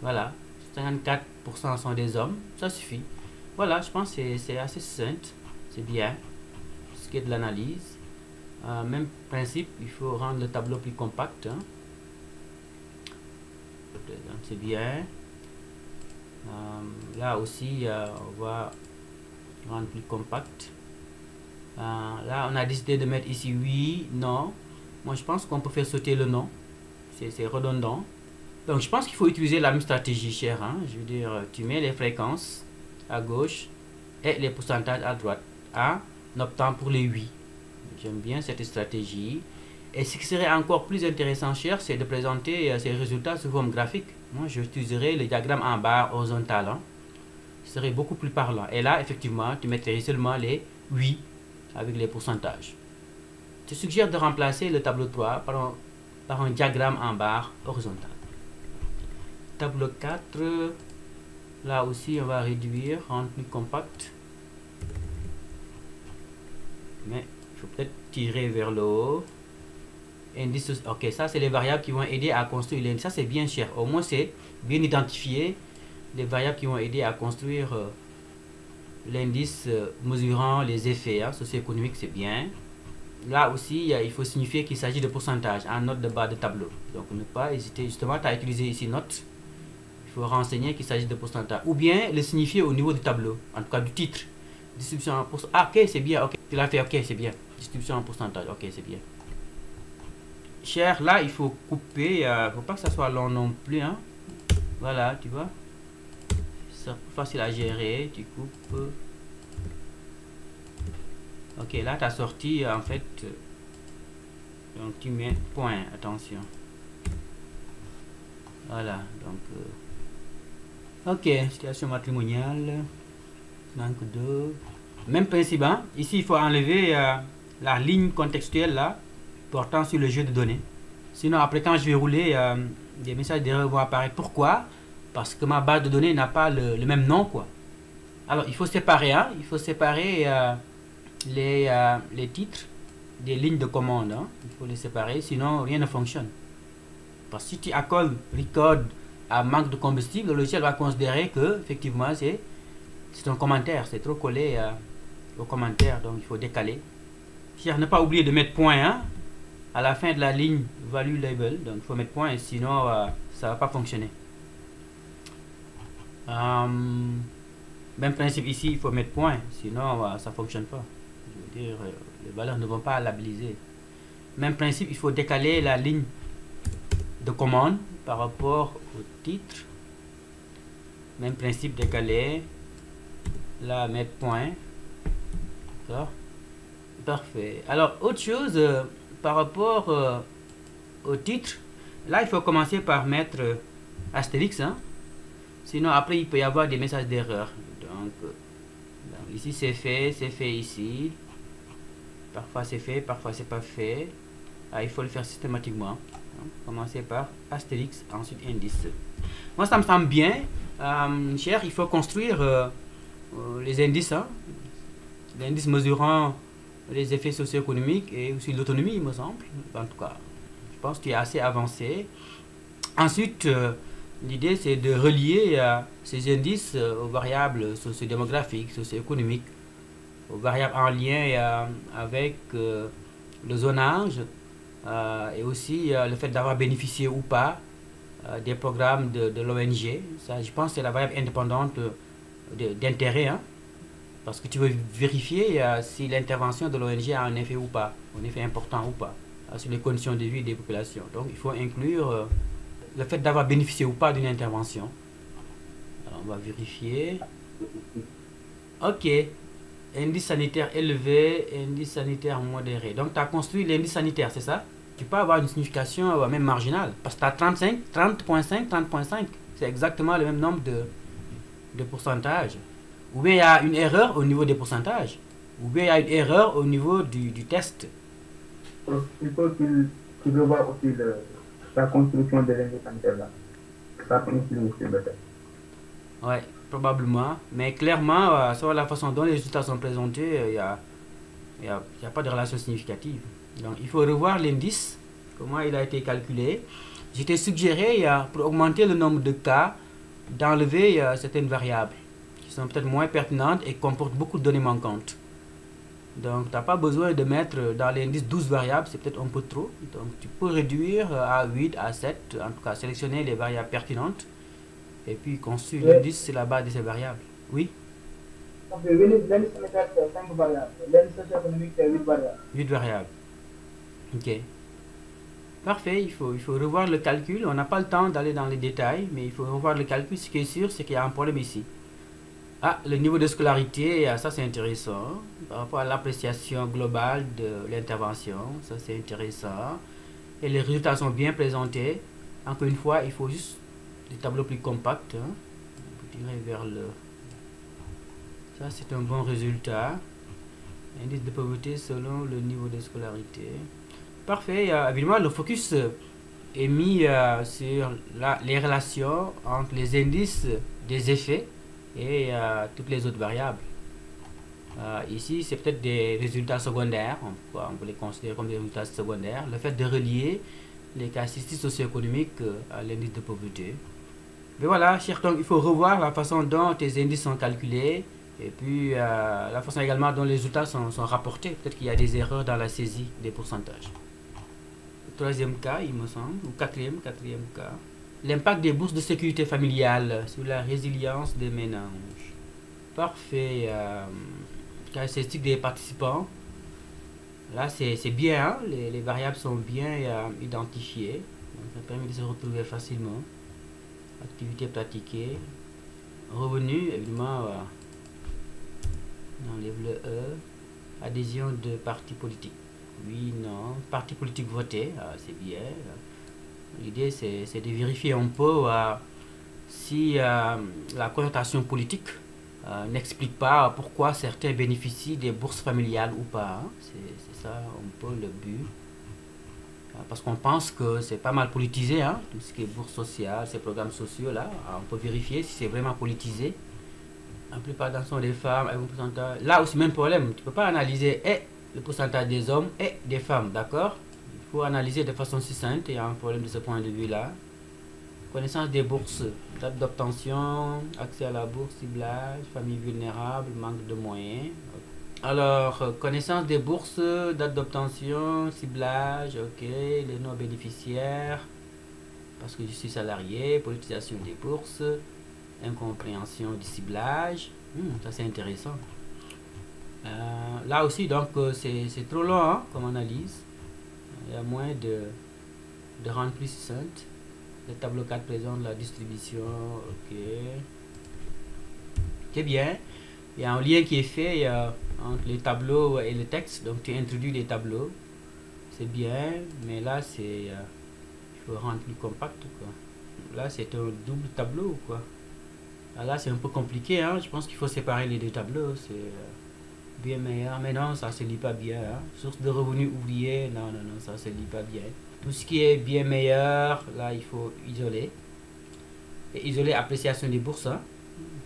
Voilà. 54% sont des hommes. Ça suffit. Voilà, je pense que c'est assez succinct. C'est bien. Ce qui est de l'analyse. Même principe, il faut rendre le tableau plus compact. Hein? C'est bien. Là aussi, on va rendre plus compact. Là, on a décidé de mettre ici oui, non. Moi, je pense qu'on peut faire sauter le non. C'est redondant. Donc, je pense qu'il faut utiliser la même stratégie, cher. Hein? Je veux dire, tu mets les fréquences à gauche et les pourcentages à droite, en optant pour les oui. J'aime bien cette stratégie. Et ce qui serait encore plus intéressant, cher, c'est de présenter ces résultats sous forme graphique. Moi, j'utiliserai le diagramme en barre horizontale. Hein? Ce serait beaucoup plus parlant. Et là, effectivement, tu mettrais seulement les oui avec les pourcentages. Je suggère de remplacer le tableau 3 par un diagramme en barre horizontale. Tableau 4, là aussi, on va réduire, rendre plus compact. Mais il faut peut-être tirer vers le haut. Indice, ok, ça c'est les variables qui vont aider à construire l'indice. Ça c'est bien cher. Au moins c'est bien identifié les variables qui vont aider à construire l'indice mesurant les effets socio-économiques, c'est bien. Là aussi, il faut signifier qu'il s'agit de pourcentage en note de bas de tableau. Donc ne pas hésiter, justement, tu as utilisé ici note. Il faut renseigner qu'il s'agit de pourcentage. Ou bien le signifier au niveau du tableau, en tout cas du titre. Distribution en pourcentage. Ah, ok, c'est bien, ok. Tu l'as fait, ok, c'est bien. Distribution en pourcentage, ok, c'est bien. Cher, là, il faut couper. Il ne faut pas que ça soit long non plus. Hein. Voilà, tu vois. C'est facile à gérer. Tu coupes. Ok, là, tu as sorti, en fait. Donc, tu mets point. Attention. Voilà, donc. Ok, situation matrimoniale. 5-2. Même principe, hein. Ici, il faut enlever la ligne contextuelle, là, portant sur le jeu de données. Sinon, après, quand je vais rouler, des messages d'erreur vont apparaître. Pourquoi? Parce que ma base de données n'a pas le même nom, quoi. Alors, il faut séparer, hein. Il faut séparer les titres des lignes de commande. Hein. Il faut les séparer, sinon rien ne fonctionne. Parce que si tu accoles record à manque de combustible, le logiciel va considérer que, effectivement, c'est un commentaire. C'est trop collé au commentaire, donc il faut décaler. Ne pas oublier de mettre point, hein. À la fin de la ligne value label, donc il faut mettre point, sinon ça va pas fonctionner. Même principe ici, il faut mettre point, sinon ça fonctionne pas. Je veux dire, les valeurs ne vont pas labelliser. Même principe, il faut décaler la ligne de commande par rapport au titre. Même principe, décaler. Là, mettre point. D'accord. Parfait. Alors, autre chose, par rapport au titre, là, il faut commencer par mettre astérix. Hein. Sinon, après, il peut y avoir des messages d'erreur. Donc, ici, c'est fait ici. Parfois, c'est fait, parfois, c'est pas fait. Il faut le faire systématiquement. Hein. Commencer par astérix, ensuite indice. Moi, ça me semble bien. Cher, il faut construire les indices. Hein. L'indice mesurant les effets socio-économiques et aussi l'autonomie, il me semble. En tout cas, je pense que tu es assez avancé. Ensuite, l'idée, c'est de relier ces indices aux variables socio-démographiques, socio-économiques, aux variables en lien avec le zonage et aussi le fait d'avoir bénéficié ou pas des programmes de l'ONG. Ça, je pense que c'est la variable indépendante d'intérêt. Hein. Parce que tu veux vérifier si l'intervention de l'ONG a un effet ou pas, un effet important ou pas, sur les conditions de vie des populations. Donc il faut inclure le fait d'avoir bénéficié ou pas d'une intervention. Alors on va vérifier. Ok. Indice sanitaire élevé, indice sanitaire modéré. Donc tu as construit l'indice sanitaire, c'est ça? Tu peux avoir une signification même marginale. Parce que tu as 30.5, 30.5. C'est exactement le même nombre de pourcentage. Ou bien il y a une erreur au niveau des pourcentages. Ou bien il y a une erreur au niveau du test. Il faut qu'il revoie aussi la construction de l'indice sanitaire là. Ça peut influer aussi peut-être. Ouais, probablement. Mais clairement, sur la façon dont les résultats sont présentés, il n'y a pas de relation significative. Donc il faut revoir l'indice, comment il a été calculé. Je t'ai suggéré, pour augmenter le nombre de cas, d'enlever certaines variables qui sont peut-être moins pertinentes et comportent beaucoup de données manquantes. Donc, tu n'as pas besoin de mettre dans l'indice 12 variables, c'est peut-être un peu trop. Donc, tu peux réduire à 8, à 7, en tout cas, sélectionner les variables pertinentes et puis construire l'indice sur la base de ces variables. Oui? parce que l'indice sanitaire, c'est 5 variables. L'indice socio-économique, c'est 8 variables. 8 variables. Ok. Parfait, il faut revoir le calcul. On n'a pas le temps d'aller dans les détails, mais il faut revoir le calcul. Ce qui est sûr, c'est qu'il y a un problème ici. Ah, le niveau de scolarité, ça c'est intéressant. Par rapport à l'appréciation globale de l'intervention, ça c'est intéressant. Et les résultats sont bien présentés. Encore une fois, il faut juste des tableaux plus compacts. Hein. On dirait vers le... Ça c'est un bon résultat. Indice de pauvreté selon le niveau de scolarité. Parfait. Évidemment, le focus est mis sur les relations entre les indices des effets et toutes les autres variables. Ici, c'est peut-être des résultats secondaires. On peut les considérer comme des résultats secondaires. Le fait de relier les caractéristiques socio-économiques à l'indice de pauvreté. Mais voilà, donc il faut revoir la façon dont tes indices sont calculés. Et puis, la façon également dont les résultats sont rapportés. Peut-être qu'il y a des erreurs dans la saisie des pourcentages. Le troisième cas, il me semble, ou quatrième cas. L'impact des bourses de sécurité familiale sur la résilience des ménages. Parfait. Caractéristiques des participants. Là, c'est bien. Hein? Les variables sont bien identifiées. Donc, ça permet de se retrouver facilement. Activité pratiquée. Revenu, évidemment... on enlève le E. Adhésion de partis politiques. Oui, non. Parti politique voté, c'est bien. L'idée, c'est de vérifier un peu si la connotation politique n'explique pas pourquoi certains bénéficient des bourses familiales ou pas. Hein. C'est ça un peu le but. Parce qu'on pense que c'est pas mal politisé, hein, tout ce qui est bourse sociale, ces programmes sociaux là. On peut vérifier si c'est vraiment politisé. La plupart d'entre eux sont des femmes avec un pourcentage. Là aussi, même problème. Tu ne peux pas analyser le pourcentage des hommes et des femmes, d'accord? Il faut analyser de façon succincte. Il y a un problème de ce point de vue-là. Connaissance des bourses, date d'obtention, accès à la bourse, ciblage, famille vulnérable, manque de moyens. Alors, connaissance des bourses, date d'obtention, ciblage, ok, les non-bénéficiaires, parce que je suis salarié, politisation des bourses. Incompréhension du ciblage, ça c'est intéressant. Là aussi, donc, c'est trop long hein, comme analyse. Il y a moins de rendre plus succincte. Le tableau 4 présente la distribution, ok. C'est bien. Il y a un lien qui est fait entre les tableaux et le texte, donc tu introduis les tableaux. C'est bien, mais là, il faut rendre plus compact, quoi. Là, c'est un double tableau, quoi. Là, c'est un peu compliqué, hein. Je pense qu'il faut séparer les deux tableaux. C'est bien meilleur. Mais non, ça se lit pas bien. Hein. Source de revenus ouvriers, non, ça se lit pas bien. Tout ce qui est bien meilleur, là, il faut isoler. Et isoler appréciation des bourses. Hein.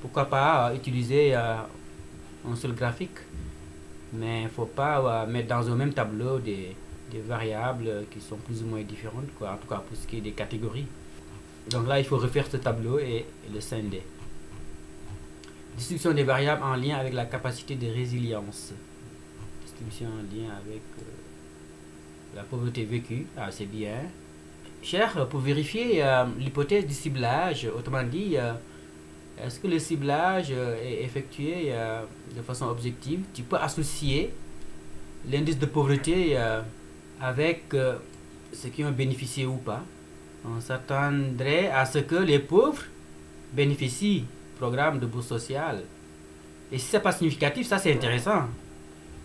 Pourquoi pas utiliser un seul graphique. Mais il ne faut pas mettre dans un même tableau des variables qui sont plus ou moins différentes, quoi. En tout cas, pour ce qui est des catégories. Donc là, il faut refaire ce tableau et le scinder. Distribution des variables en lien avec la capacité de résilience. Distribution en lien avec la pauvreté vécue. Ah, c'est bien. Cher, pour vérifier l'hypothèse du ciblage, autrement dit, est-ce que le ciblage est effectué de façon objective? Tu peux associer l'indice de pauvreté avec ceux qui ont bénéficié ou pas. On s'attendrait à ce que les pauvres bénéficient du programme de bourse sociale. Et si ce n'est pas significatif, ça c'est intéressant.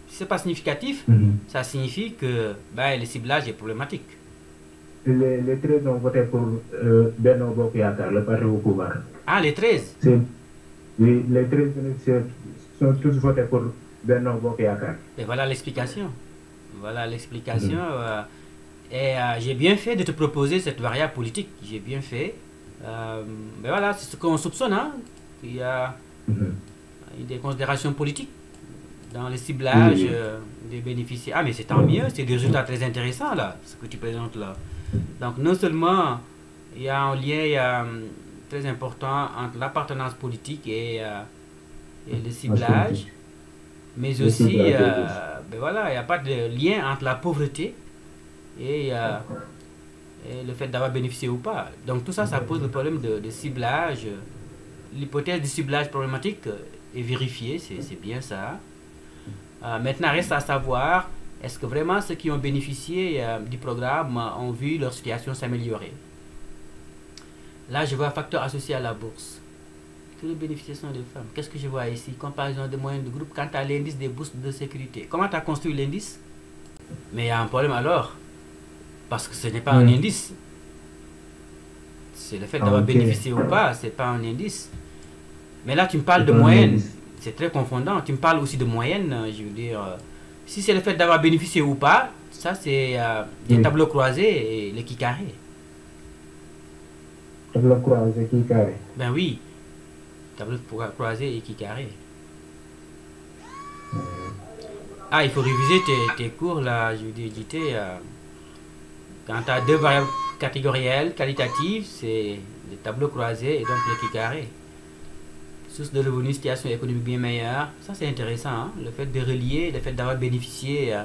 Si ce n'est pas significatif, ça signifie que le ciblage est problématique. Les 13 ont voté pour Benno Bokk Yakaar, le parti au pouvoir. Ah, les 13? Oui, les 13 bénéficiaires sont tous votés pour Benno Bokk Yakaar. Et voilà l'explication. Voilà l'explication. Et j'ai bien fait de te proposer cette variable politique. J'ai bien fait. Mais voilà, c'est ce qu'on soupçonne. Hein. Il y a des considérations politiques dans le ciblage des bénéficiaires. Ah, mais c'est tant mieux. C'est des résultats très intéressants, là, ce que tu présentes là. Donc, non seulement il y a un lien très important entre l'appartenance politique et le ciblage, mais aussi, voilà, il n'y a pas de lien entre la pauvreté et le fait d'avoir bénéficié ou pas. Donc tout ça, ça pose le problème de ciblage. L'hypothèse du ciblage problématique et vérifier, c'est bien ça. Maintenant, reste à savoir, est-ce que vraiment ceux qui ont bénéficié du programme ont vu leur situation s'améliorer? Là, je vois un facteur associé à la bourse. Tous les bénéficiaires sont des femmes. Qu'est-ce que je vois ici? Comparaison de moyenne de groupe quant à l'indice des bourses de sécurité. Comment tu as construit l'indice? Mais il y a un problème alors. Parce que ce n'est pas un indice. C'est le fait d'avoir bénéficié ou pas, c'est pas un indice. Mais là, tu me parles de moyenne. C'est très confondant. Tu me parles aussi de moyenne. Je veux dire, si c'est le fait d'avoir bénéficié ou pas, ça c'est des tableaux croisés et l'équilibre carré. Tableau croisé qui carré. Ben oui. Tableau croisé et qui carré. Ah, il faut réviser tes cours là, je veux dire, JT. Quand tu as deux variables catégorielles, qualitatives, c'est le tableau croisé et donc le qui carré. Source de revenus, situation économique bien meilleure. Ça c'est intéressant, hein? Le fait de relier, le fait d'avoir bénéficié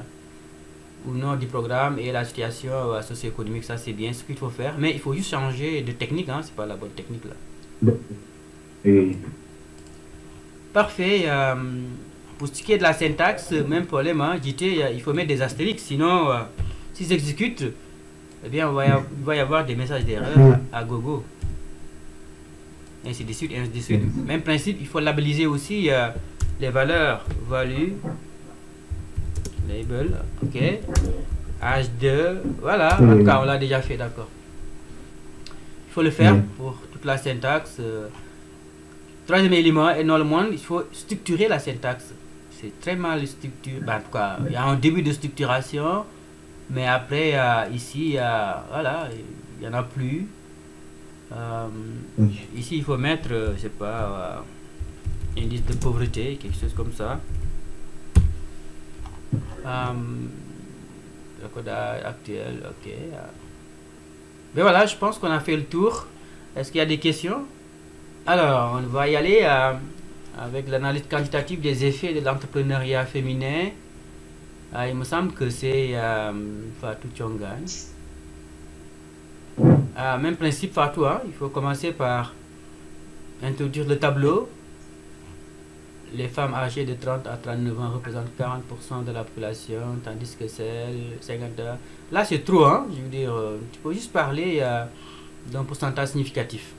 ou non du programme et la situation socio-économique, ça c'est bien ce qu'il faut faire. Mais il faut juste changer de technique, hein? C'est pas la bonne technique là. Oui. Parfait. Pour ce qui est de la syntaxe, même problème, hein, JT, il faut mettre des astérix, sinon, s'ils exécutent, eh bien, il va y avoir des messages d'erreur à gogo. Ainsi de suite, ainsi de suite. Même principe, il faut labelliser aussi les valeurs. Value, label, ok. H2, voilà, en tout cas, on l'a déjà fait, d'accord. Il faut le faire pour toute la syntaxe. Troisième élément, et non le moins, il faut structurer la syntaxe. C'est très mal structuré. Ben, en tout cas, il y a un début de structuration, mais après, ici, voilà, il n'y en a plus. Ici, il faut mettre, je sais pas, indice de pauvreté, quelque chose comme ça. Le codage actuel, ok. Mais voilà, je pense qu'on a fait le tour. Est-ce qu'il y a des questions? Alors, on va y aller avec l'analyse quantitative des effets de l'entrepreneuriat féminin. Il me semble que c'est Fatou Tchongan. Même principe Fatou, hein? Il faut commencer par introduire le tableau. Les femmes âgées de 30 à 39 ans représentent 40% de la population, tandis que celles 50 ans... Là, c'est trop, hein? Je veux dire, tu peux juste parler d'un pourcentage significatif.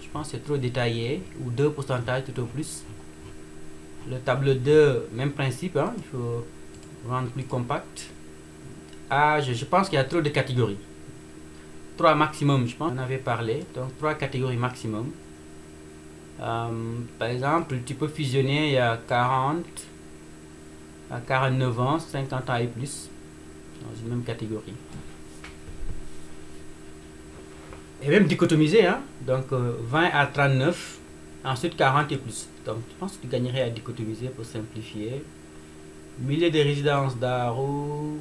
Je pense que c'est trop détaillé, ou deux pourcentages tout au plus. Le tableau 2, même principe, hein? Il faut rendre plus compact. Âge, je pense qu'il y a trop de catégories. 3 maximum, je pense, on avait parlé, donc 3 catégories maximum. Par exemple, tu peux fusionner à 40 à 49 ans, 50 ans et plus, dans une même catégorie. Et même dichotomiser, hein? Donc 20 à 39, ensuite 40 et plus. Donc je pense que tu gagnerais à dichotomiser pour simplifier. Milliers de résidences d'Aro,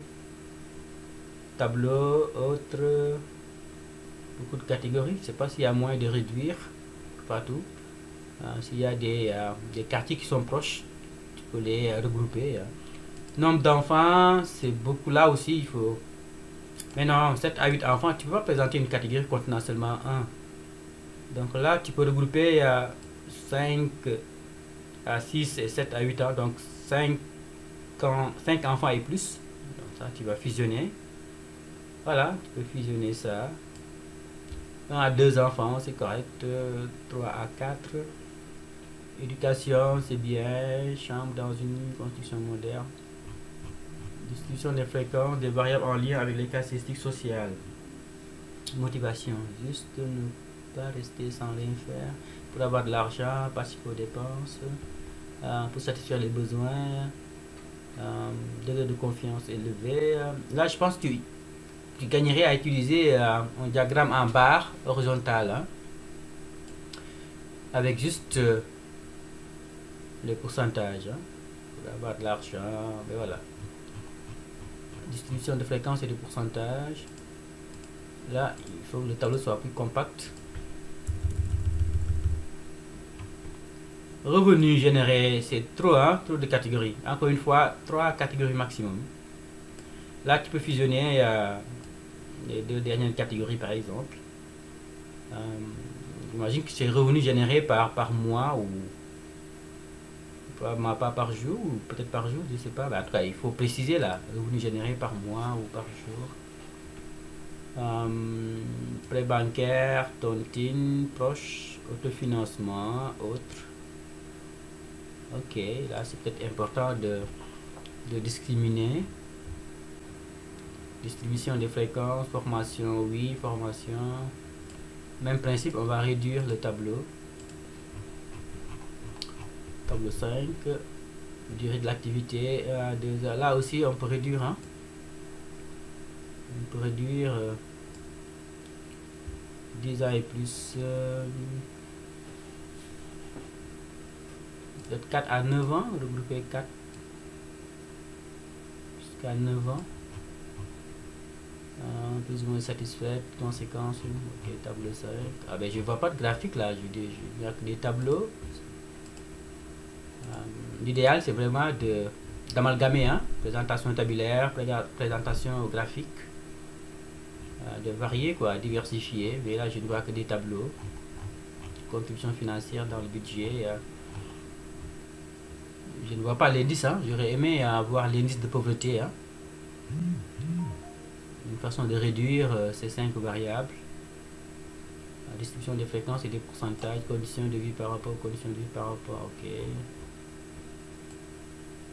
tableau, autre, beaucoup de catégories. Je ne sais pas s'il y a moyen de réduire, partout. S'il y a des quartiers qui sont proches, tu peux les regrouper. Nombre d'enfants, c'est beaucoup là aussi, il faut... Mais non, 7 à 8 enfants, tu peux pas présenter une catégorie contenant seulement 1. Donc là, tu peux regrouper 5 à 6 et 7 à 8 ans, donc 5 enfants et plus. Donc ça, tu vas fusionner. Voilà, tu peux fusionner ça. 1 à 2 enfants, c'est correct. 3 à 4. Éducation, c'est bien. Chambre dans une construction moderne. Distribution des fréquences, des variables en lien avec les caractéristiques sociales. Motivation, juste ne pas rester sans rien faire. Pour avoir de l'argent, participer aux dépenses. Pour satisfaire les besoins. Degré de confiance élevé. Là, je pense que tu gagnerais à utiliser un diagramme en barre horizontale. Hein, avec juste les pourcentages. Hein, pour avoir de l'argent. Mais voilà. Distribution de fréquences et de pourcentage. Là, il faut que le tableau soit plus compact. Revenus générés, c'est trop, hein, trop de catégories. Encore une fois, 3 catégories maximum. Là, tu peux fusionner les 2 dernières catégories, par exemple. J'imagine que c'est revenus générés par mois ou Probablement pas par jour, ou peut-être par jour, je sais pas. En tout cas, il faut préciser là, revenu généré par mois ou par jour. Prêt bancaire, tontine, proche, autofinancement, autre. Ok, là c'est peut-être important de discriminer. Distribution des fréquences, formation, oui, formation. Même principe, on va réduire le tableau. Tableau 5. Durée de l'activité, 2 heures. Là aussi, on peut réduire. Hein? On peut réduire 10 ans et plus. Peut-être 4 à 9 ans, regrouper 4 jusqu'à 9 ans. Plus ou moins satisfait, conséquences, ok, tableau 5. Ah ben je vois pas de graphique là, il n'y a que des tableaux. L'idéal c'est vraiment d'amalgamer, hein, présentation tabulaire, présentation graphique, de varier quoi, diversifier. Mais là je ne vois que des tableaux. Contribution financière dans le budget. Je ne vois pas l'indice, hein. J'aurais aimé avoir l'indice de pauvreté. Hein. Une façon de réduire ces 5 variables. La distribution des fréquences et des pourcentages, conditions de vie par rapport aux conditions de vie par rapport. Ok.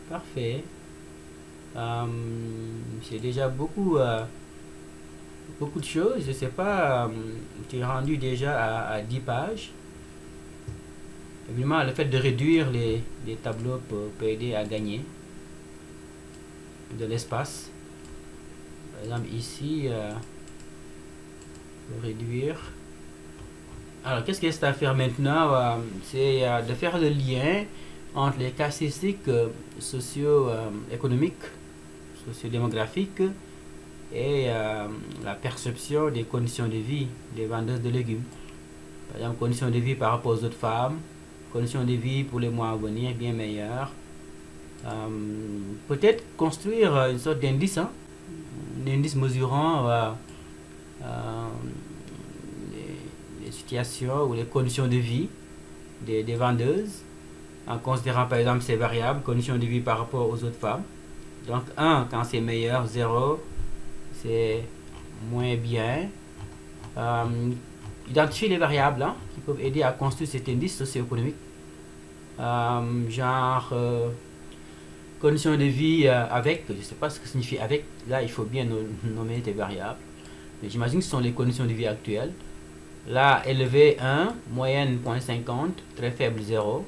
Parfait. J'ai déjà beaucoup de choses. Je sais pas, tu es rendu déjà à 10 pages. Évidemment, le fait de réduire les tableaux peut aider à gagner de l'espace. Par exemple, ici, réduire. Alors, qu'est-ce qu'il reste à faire maintenant? C'est de faire le lien entre les caractéristiques socio-économiques, socio-démographiques et la perception des conditions de vie des vendeuses de légumes. Par exemple, conditions de vie par rapport aux autres femmes, conditions de vie pour les mois à venir bien meilleures. Peut-être construire une sorte d'indice, hein, un indice mesurant les situations ou les conditions de vie des vendeuses, en considérant par exemple ces variables, conditions de vie par rapport aux autres femmes. Donc 1 quand c'est meilleur, 0 c'est moins bien. Identifier les variables, hein, qui peuvent aider à construire cet indice socio-économique. Genre conditions de vie avec, je ne sais pas ce que signifie avec, là il faut bien nommer tes variables, mais j'imagine que ce sont les conditions de vie actuelles. Là, élevé 1, moyenne 0.50, très faible 0.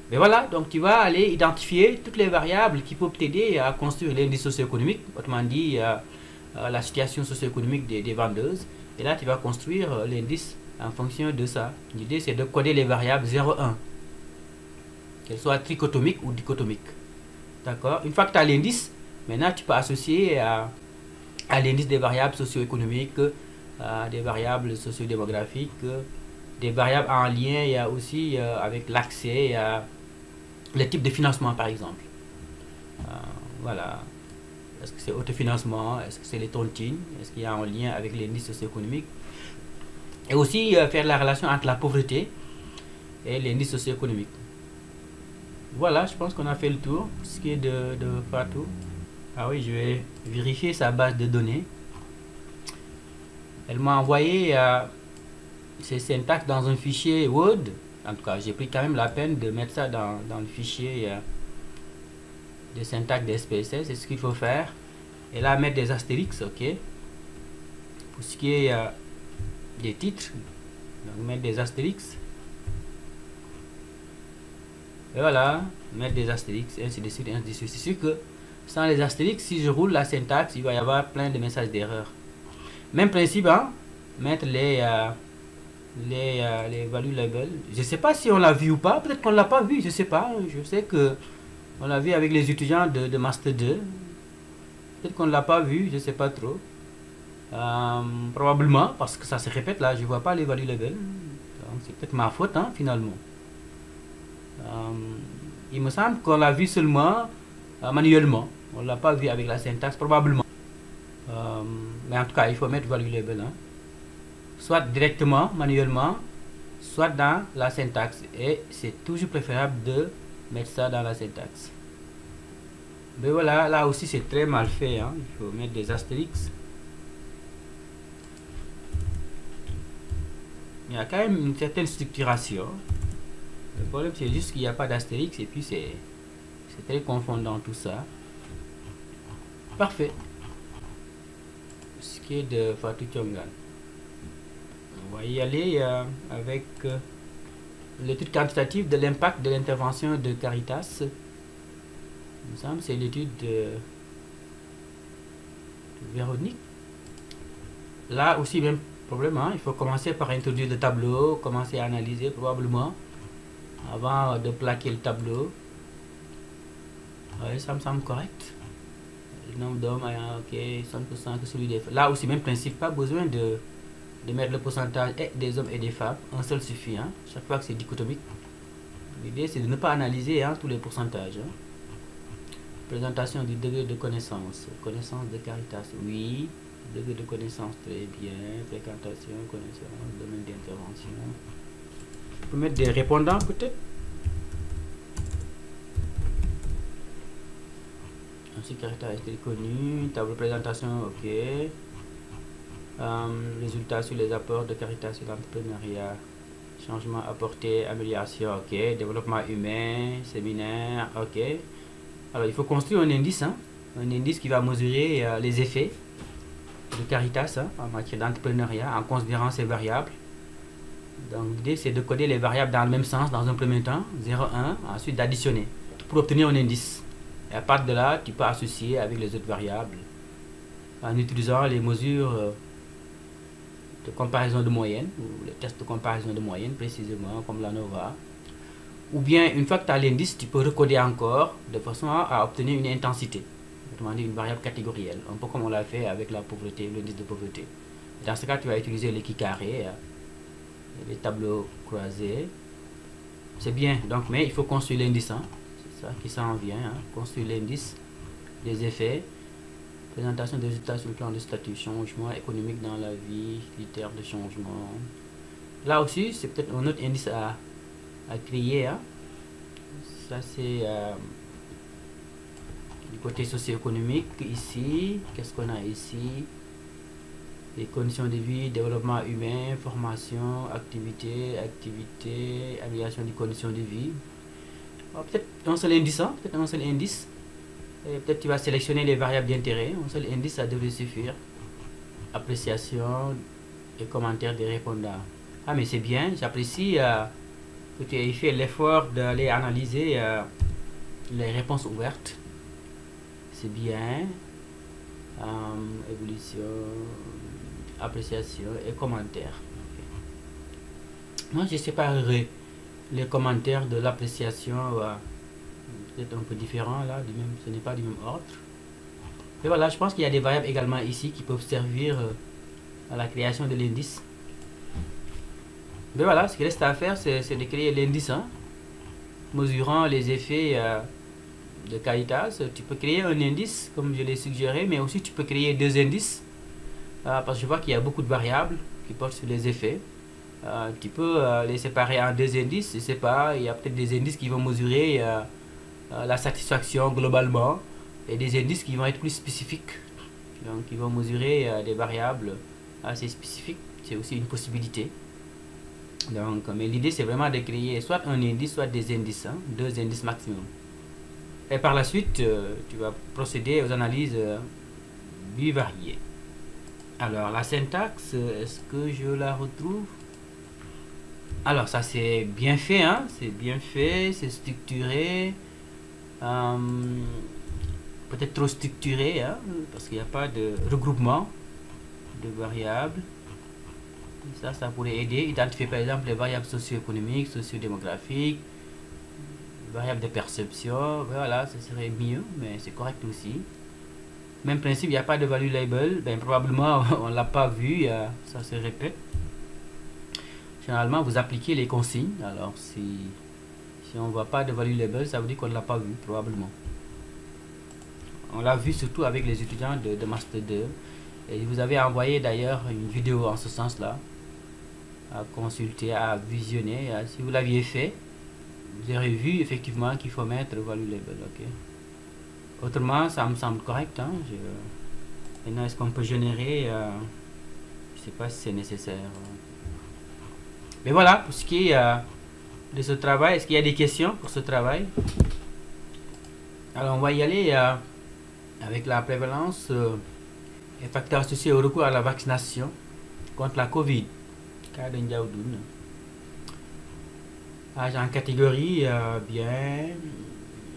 Mais voilà, donc tu vas aller identifier toutes les variables qui peuvent t'aider à construire l'indice socio-économique, autrement dit la situation socio-économique des vendeuses. Et là, tu vas construire l'indice en fonction de ça. L'idée, c'est de coder les variables 0, 1, qu'elles soient trichotomiques ou dichotomiques. D'accord? Une fois que tu as l'indice, maintenant tu peux associer à l'indice des variables socio-économiques, des variables socio-démographiques, des variables en lien, il y a aussi avec l'accès à les types de financement par exemple. Voilà. Est-ce que c'est autofinancement? Est-ce que c'est les tontines? Est-ce qu'il y a un lien avec l'indice socio-économique? Et aussi faire la relation entre la pauvreté et l'indice socio-économique. Voilà, je pense qu'on a fait le tour. Ce qui est de Fatou. Ah oui, je vais vérifier sa base de données. Elle m'a envoyé ces syntaxes dans un fichier Word. En tout cas, j'ai pris quand même la peine de mettre ça dans le fichier de syntaxe de SPSS. C'est ce qu'il faut faire. Et là, mettre des astérix, ok. Pour ce qui est des titres, donc mettre des astérix. Et voilà, mettre des astérix, ainsi de suite, ainsi de suite. C'est sûr que sans les astérix, si je roule la syntaxe, il va y avoir plein de messages d'erreur. Même principe, hein, mettre les value labels. Je ne sais pas si on l'a vu ou pas, peut-être qu'on ne l'a pas vu, je ne sais pas. Je sais que on l'a vu avec les étudiants de Master 2. Peut-être qu'on ne l'a pas vu, je ne sais pas trop. Probablement, parce que ça se répète là, je ne vois pas les value labels. C'est peut-être ma faute, hein, finalement. Il me semble qu'on l'a vu seulement manuellement. On ne l'a pas vu avec la syntaxe, probablement. Mais en tout cas, il faut mettre value label. Hein. Soit directement, manuellement, soit dans la syntaxe. Et c'est toujours préférable de mettre ça dans la syntaxe. Mais voilà, là aussi c'est très mal fait, hein. Il faut mettre des astérix. Il y a quand même une certaine structuration. Le problème c'est juste qu'il n'y a pas d'astérix et puis c'est très confondant tout ça. Parfait. Ce qui est de Fatou Thiongane. On va y aller avec l'étude quantitative de l'impact de l'intervention de Caritas. Il me semble que c'est l'étude de Véronique. Là aussi, même problème, hein? Il faut commencer par introduire le tableau, commencer à analyser probablement avant de plaquer le tableau. Oui, ça me semble correct. Le nombre d'hommes, ok, 100% que celui des femmes. Là aussi, même principe, pas besoin de mettre le pourcentage des hommes et des femmes. Un seul suffit, hein? Chaque fois que c'est dichotomique. L'idée, c'est de ne pas analyser, hein, tous les pourcentages. Hein. Présentation du degré de connaissance. Connaissance de Caritas, oui. Degré de connaissance, très bien. Fréquentation, connaissance, domaine d'intervention. Je peux mettre des répondants, peut-être. Ensuite, Caritas est connu. Table de présentation, ok. Résultats sur les apports de Caritas sur l'entrepreneuriat. Changement apporté, amélioration, ok. Développement humain, séminaire, ok. Alors, il faut construire un indice, hein, un indice qui va mesurer les effets de Caritas, hein, en matière d'entrepreneuriat en considérant ces variables. Donc, l'idée, c'est de coder les variables dans le même sens dans un premier temps, 0, 1, ensuite d'additionner pour obtenir un indice. Et à partir de là, tu peux associer avec les autres variables en utilisant les mesures de comparaison de moyenne, ou les tests de comparaison de moyenne précisément, comme l'ANOVA. Ou bien, une fois que tu as l'indice, tu peux recoder encore de façon à obtenir une intensité, autrement dit une variable catégorielle, un peu comme on l'a fait avec la pauvreté, l'indice de pauvreté. Dans ce cas, tu vas utiliser l'équipe carré, les tableaux croisés. C'est bien, donc, mais il faut construire l'indice, hein. C'est ça qui s'en vient, hein. Construire l'indice des effets. Présentation des résultats sur le plan de statut, changement économique dans la vie, critères de changement. Là aussi, c'est peut-être un autre indice à créer. Hein. Ça, c'est du côté socio-économique. Ici, qu'est-ce qu'on a ici? Les conditions de vie, développement humain, formation, activité, amélioration des conditions de vie. Peut-être un seul indice, hein? Peut-être un seul indice. Peut-être tu vas sélectionner les variables d'intérêt. Un seul indice, ça devrait suffire. Appréciation et commentaires des répondants. Ah, mais c'est bien, j'apprécie que tu aies fait l'effort d'aller analyser les réponses ouvertes. C'est bien. Évolution, appréciation et commentaires. Okay. Moi, je séparerai les commentaires de l'appréciation. Peut-être un peu différent là, ce n'est pas du même ordre. Et voilà, je pense qu'il y a des variables également ici qui peuvent servir à la création de l'indice. Mais voilà, ce qu'il reste à faire, c'est de créer l'indice, hein, mesurant les effets de Caritas. Tu peux créer un indice, comme je l'ai suggéré, mais aussi tu peux créer deux indices, parce que je vois qu'il y a beaucoup de variables qui portent sur les effets. Tu peux les séparer en deux indices, je sais pas, il y a peut-être des indices qui vont mesurer la satisfaction globalement, et des indices qui vont être plus spécifiques, donc qui vont mesurer des variables assez spécifiques. C'est aussi une possibilité. Donc, mais l'idée c'est vraiment de créer soit un indice, soit des indices, hein, deux indices maximum. Et par la suite, tu vas procéder aux analyses bivariées. Alors, la syntaxe, est-ce que je la retrouve? Alors, ça c'est bien fait, hein, c'est bien fait, c'est structuré. Peut-être trop structuré, hein, parce qu'il n'y a pas de regroupement de variables. Ça pourrait aider. Identifier par exemple les variables socio-économiques, socio-démographiques, variables de perception. Voilà, ce serait mieux, mais c'est correct aussi. Même principe, il n'y a pas de value label. Ben, probablement, on ne l'a pas vu, ça se répète. Généralement, vous appliquez les consignes. Alors, si on ne voit pas de value label, ça veut dire qu'on ne l'a pas vu, probablement. On l'a vu surtout avec les étudiants de Master 2. Et vous avez envoyé d'ailleurs une vidéo en ce sens-là, à consulter, à visionner. Si vous l'aviez fait, vous avez vu effectivement qu'il faut mettre value label, ok. Autrement, ça me semble correct, hein. Maintenant, est-ce qu'on peut générer, je sais pas si c'est nécessaire. Mais voilà, pour ce qui est de ce travail, est-ce qu'il y a des questions pour ce travail? Alors, on va y aller avec la prévalence et facteurs associés au recours à la vaccination contre la Covid. Cas de Ndiaoudoun. Âge en catégorie, bien.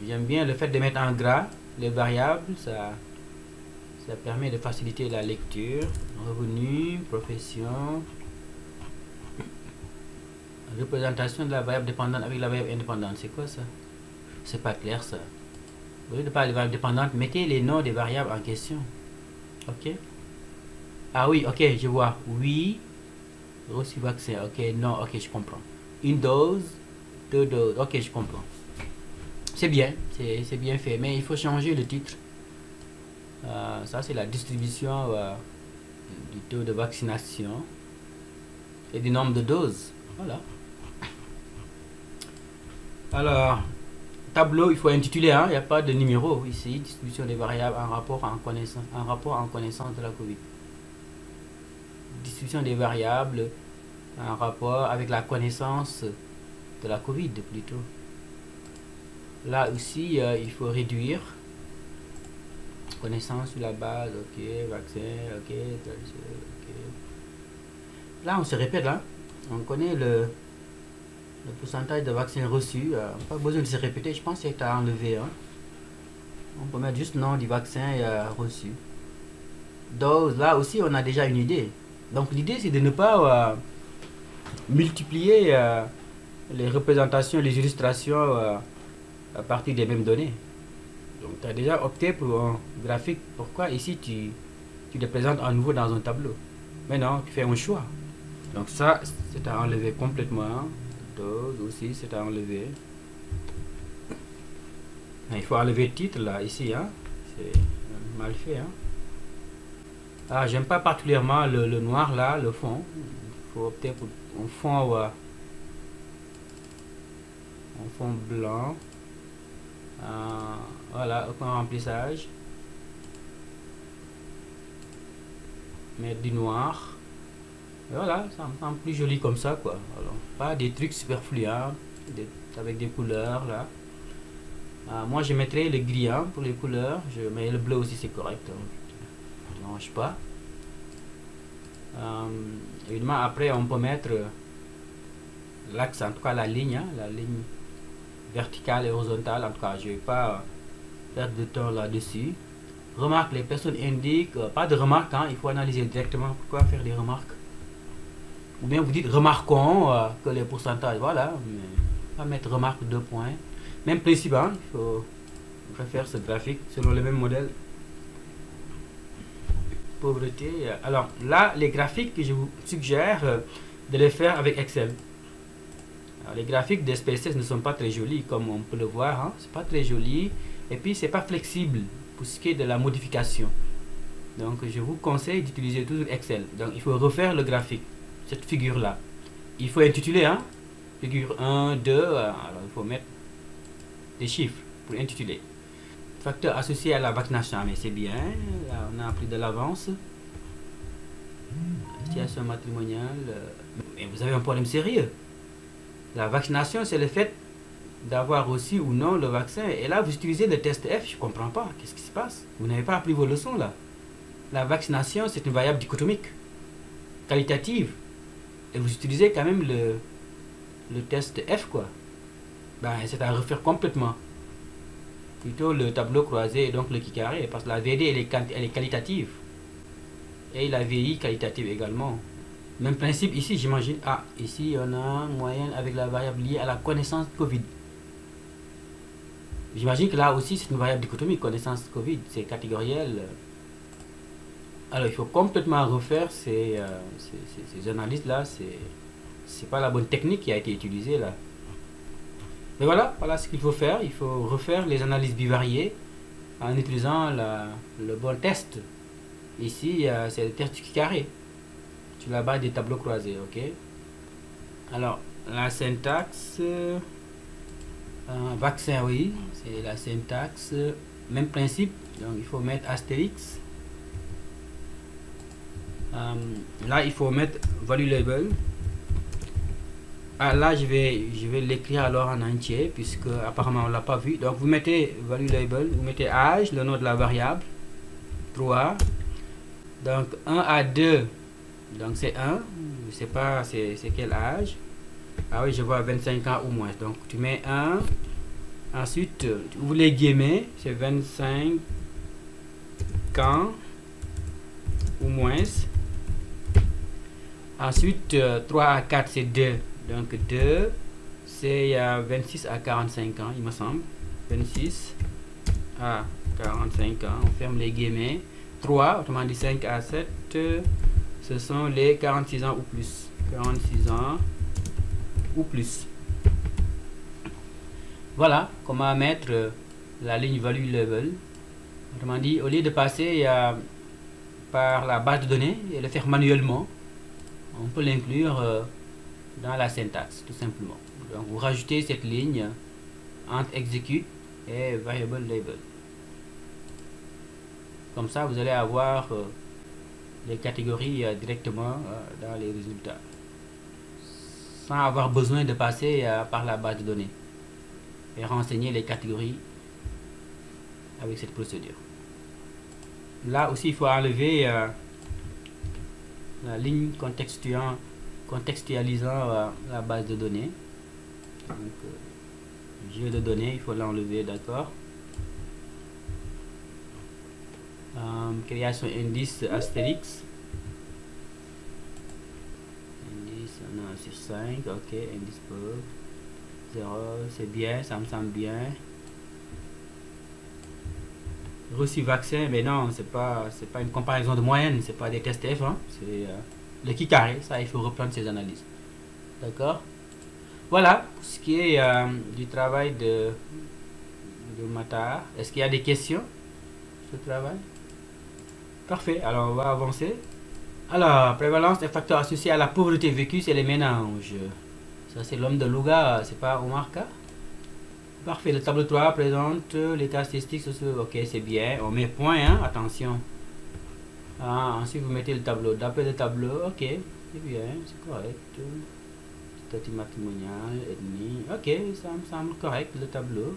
J'aime bien le fait de mettre en gras les variables, ça permet de faciliter la lecture. Revenu, profession, représentation de la variable dépendante avec la variable indépendante. C'est quoi ça? C'est pas clair ça. Au lieu de parler de variable dépendante, mettez les noms des variables en question. Ok. Ah oui, ok, je vois. Oui, reçu vaccin. Ok, non, ok, je comprends. Une dose, deux doses. Ok, je comprends. C'est bien, c'est bien fait, mais il faut changer le titre. Ça, c'est la distribution du taux de vaccination et du nombre de doses. Voilà. Alors, tableau, il faut intituler, hein, il n'y a pas de numéro ici. Distribution des variables en rapport en connaissance de la Covid. Distribution des variables en rapport avec la connaissance de la Covid plutôt. Là aussi, il faut réduire. Connaissance sur la base, ok, vaccin, ok, ok. Là, on se répète, là. On connaît le pourcentage de vaccins reçus. Pas besoin de se répéter, je pense que c'est à enlever. Hein. On peut mettre juste le nom du vaccin reçu. Dose, là aussi, on a déjà une idée. Donc, l'idée, c'est de ne pas multiplier les représentations, les illustrations à partir des mêmes données. Donc, tu as déjà opté pour un graphique. Pourquoi ici, tu le présentes à nouveau dans un tableau? Mais non, tu fais un choix. Donc, ça, c'est à enlever complètement. Dose aussi, c'est à enlever. Il faut enlever le titre, là, ici. Hein. C'est mal fait. Hein. Ah, j'aime pas particulièrement le noir, là, le fond. Il faut opter pour un fond, un fond blanc. Voilà, aucun remplissage. Mettre du noir. Et voilà, ça me semble plus joli comme ça, quoi. Alors, pas des trucs superflus, hein, avec des couleurs, là. Moi, je mettrais le gris hein, pour les couleurs. Mais le bleu aussi, c'est correct. Hein. Ça ne dérange pas. Évidemment, après, on peut mettre l'axe, en tout cas la ligne verticale et horizontale. En tout cas, je ne vais pas perdre de temps là-dessus. Remarque, les personnes indiquent, pas de remarques, hein, il faut analyser directement. Pourquoi faire des remarques? Ou bien vous dites, remarquons que les pourcentages, voilà, mais pas mettre remarque 2 points. Même principe, hein, il faut refaire ce graphique selon le même modèle. Pauvreté. Alors là, les graphiques que je vous suggère de les faire avec Excel. Alors, les graphiques de SPSS ne sont pas très jolis, comme on peut le voir, hein, c'est pas très joli. Et puis, c'est pas flexible pour ce qui est de la modification. Donc, je vous conseille d'utiliser toujours Excel. Donc, il faut refaire le graphique, cette figure-là. Il faut intituler, hein, figure 1, 2, alors il faut mettre des chiffres pour intituler. Facteurs associés à la vaccination, mais c'est bien, là, on a pris de l'avance. Situation matrimoniale, mais vous avez un problème sérieux. La vaccination, c'est le fait d'avoir reçu ou non le vaccin. Et là, vous utilisez le test F, je ne comprends pas. Qu'est-ce qui se passe? Vous n'avez pas appris vos leçons, là. La vaccination, c'est une variable dichotomique, qualitative. Et vous utilisez quand même le test F, quoi. Ben, c'est à refaire complètement. Plutôt le tableau croisé et donc le qui carré. Parce que la VD, elle est qualitative. Et la VI qualitative également. Même principe ici, j'imagine. Ah, ici, on a une moyenne avec la variable liée à la connaissance Covid. J'imagine que là aussi, c'est une variable dichotomique, connaissance Covid. C'est catégoriel. Alors, il faut complètement refaire ces analyses-là. C'est pas la bonne technique qui a été utilisée là. Mais voilà ce qu'il faut faire. Il faut refaire les analyses bivariées en utilisant le bon test. Ici, c'est le test qui carré. Sur la base des tableaux croisés, ok. Alors, la syntaxe, Vaccin, oui, c'est la syntaxe. Même principe, donc il faut mettre astérix. Là, il faut mettre value label. Ah, là, je vais l'écrire alors en entier, puisque apparemment on l'a pas vu. Donc, vous mettez value label, vous mettez âge, le nom de la variable, 3. Donc, 1 à 2, donc c'est 1. Je sais pas c'est quel âge. Ah oui, je vois 25 ans ou moins. Donc, tu mets 1. Ensuite, tu ouvres les guillemets, c'est 25 ans ou moins. Ensuite, 3 à 4, c'est 2. Donc 2, c'est 26 à 45 ans, il me semble. 26 à 45 ans, on ferme les guillemets. 3, autrement dit 5 à 7, ce sont les 46 ans ou plus. 46 ans ou plus. Voilà comment mettre la ligne value label. Autrement dit, au lieu de passer par la base de données et le faire manuellement, on peut l'inclure dans la syntaxe, tout simplement. Donc, vous rajoutez cette ligne entre execute et variable label. Comme ça, vous allez avoir les catégories directement dans les résultats, sans avoir besoin de passer par la base de données et renseigner les catégories avec cette procédure. Là aussi, il faut enlever la ligne contextualisant la base de données. Donc, jeu de données, il faut l'enlever, d'accord. Création indice astérix. Indice, on a sur 5, ok, indice pour 0, c'est bien, ça me semble bien. Reçu vaccin, mais non, c'est pas une comparaison de moyenne, c'est pas des tests F1, c'est le qui carré, ça il faut reprendre ces analyses. D'accord. Voilà pour ce qui est du travail de Matar. Est-ce qu'il y a des questions sur ce travail? Parfait, alors on va avancer. Alors, prévalence des facteurs associés à la pauvreté vécue, c'est les ménages. Ça c'est l'homme de Louga, c'est pas Omar K. Parfait, le tableau 3 présente les caractéristiques sociaux. Ok, c'est bien, on met point, hein, attention. Ensuite vous mettez le tableau. D'après le tableau, ok, c'est bien, c'est correct. Statut matrimonial, ethnie, ok, ça me semble correct le tableau.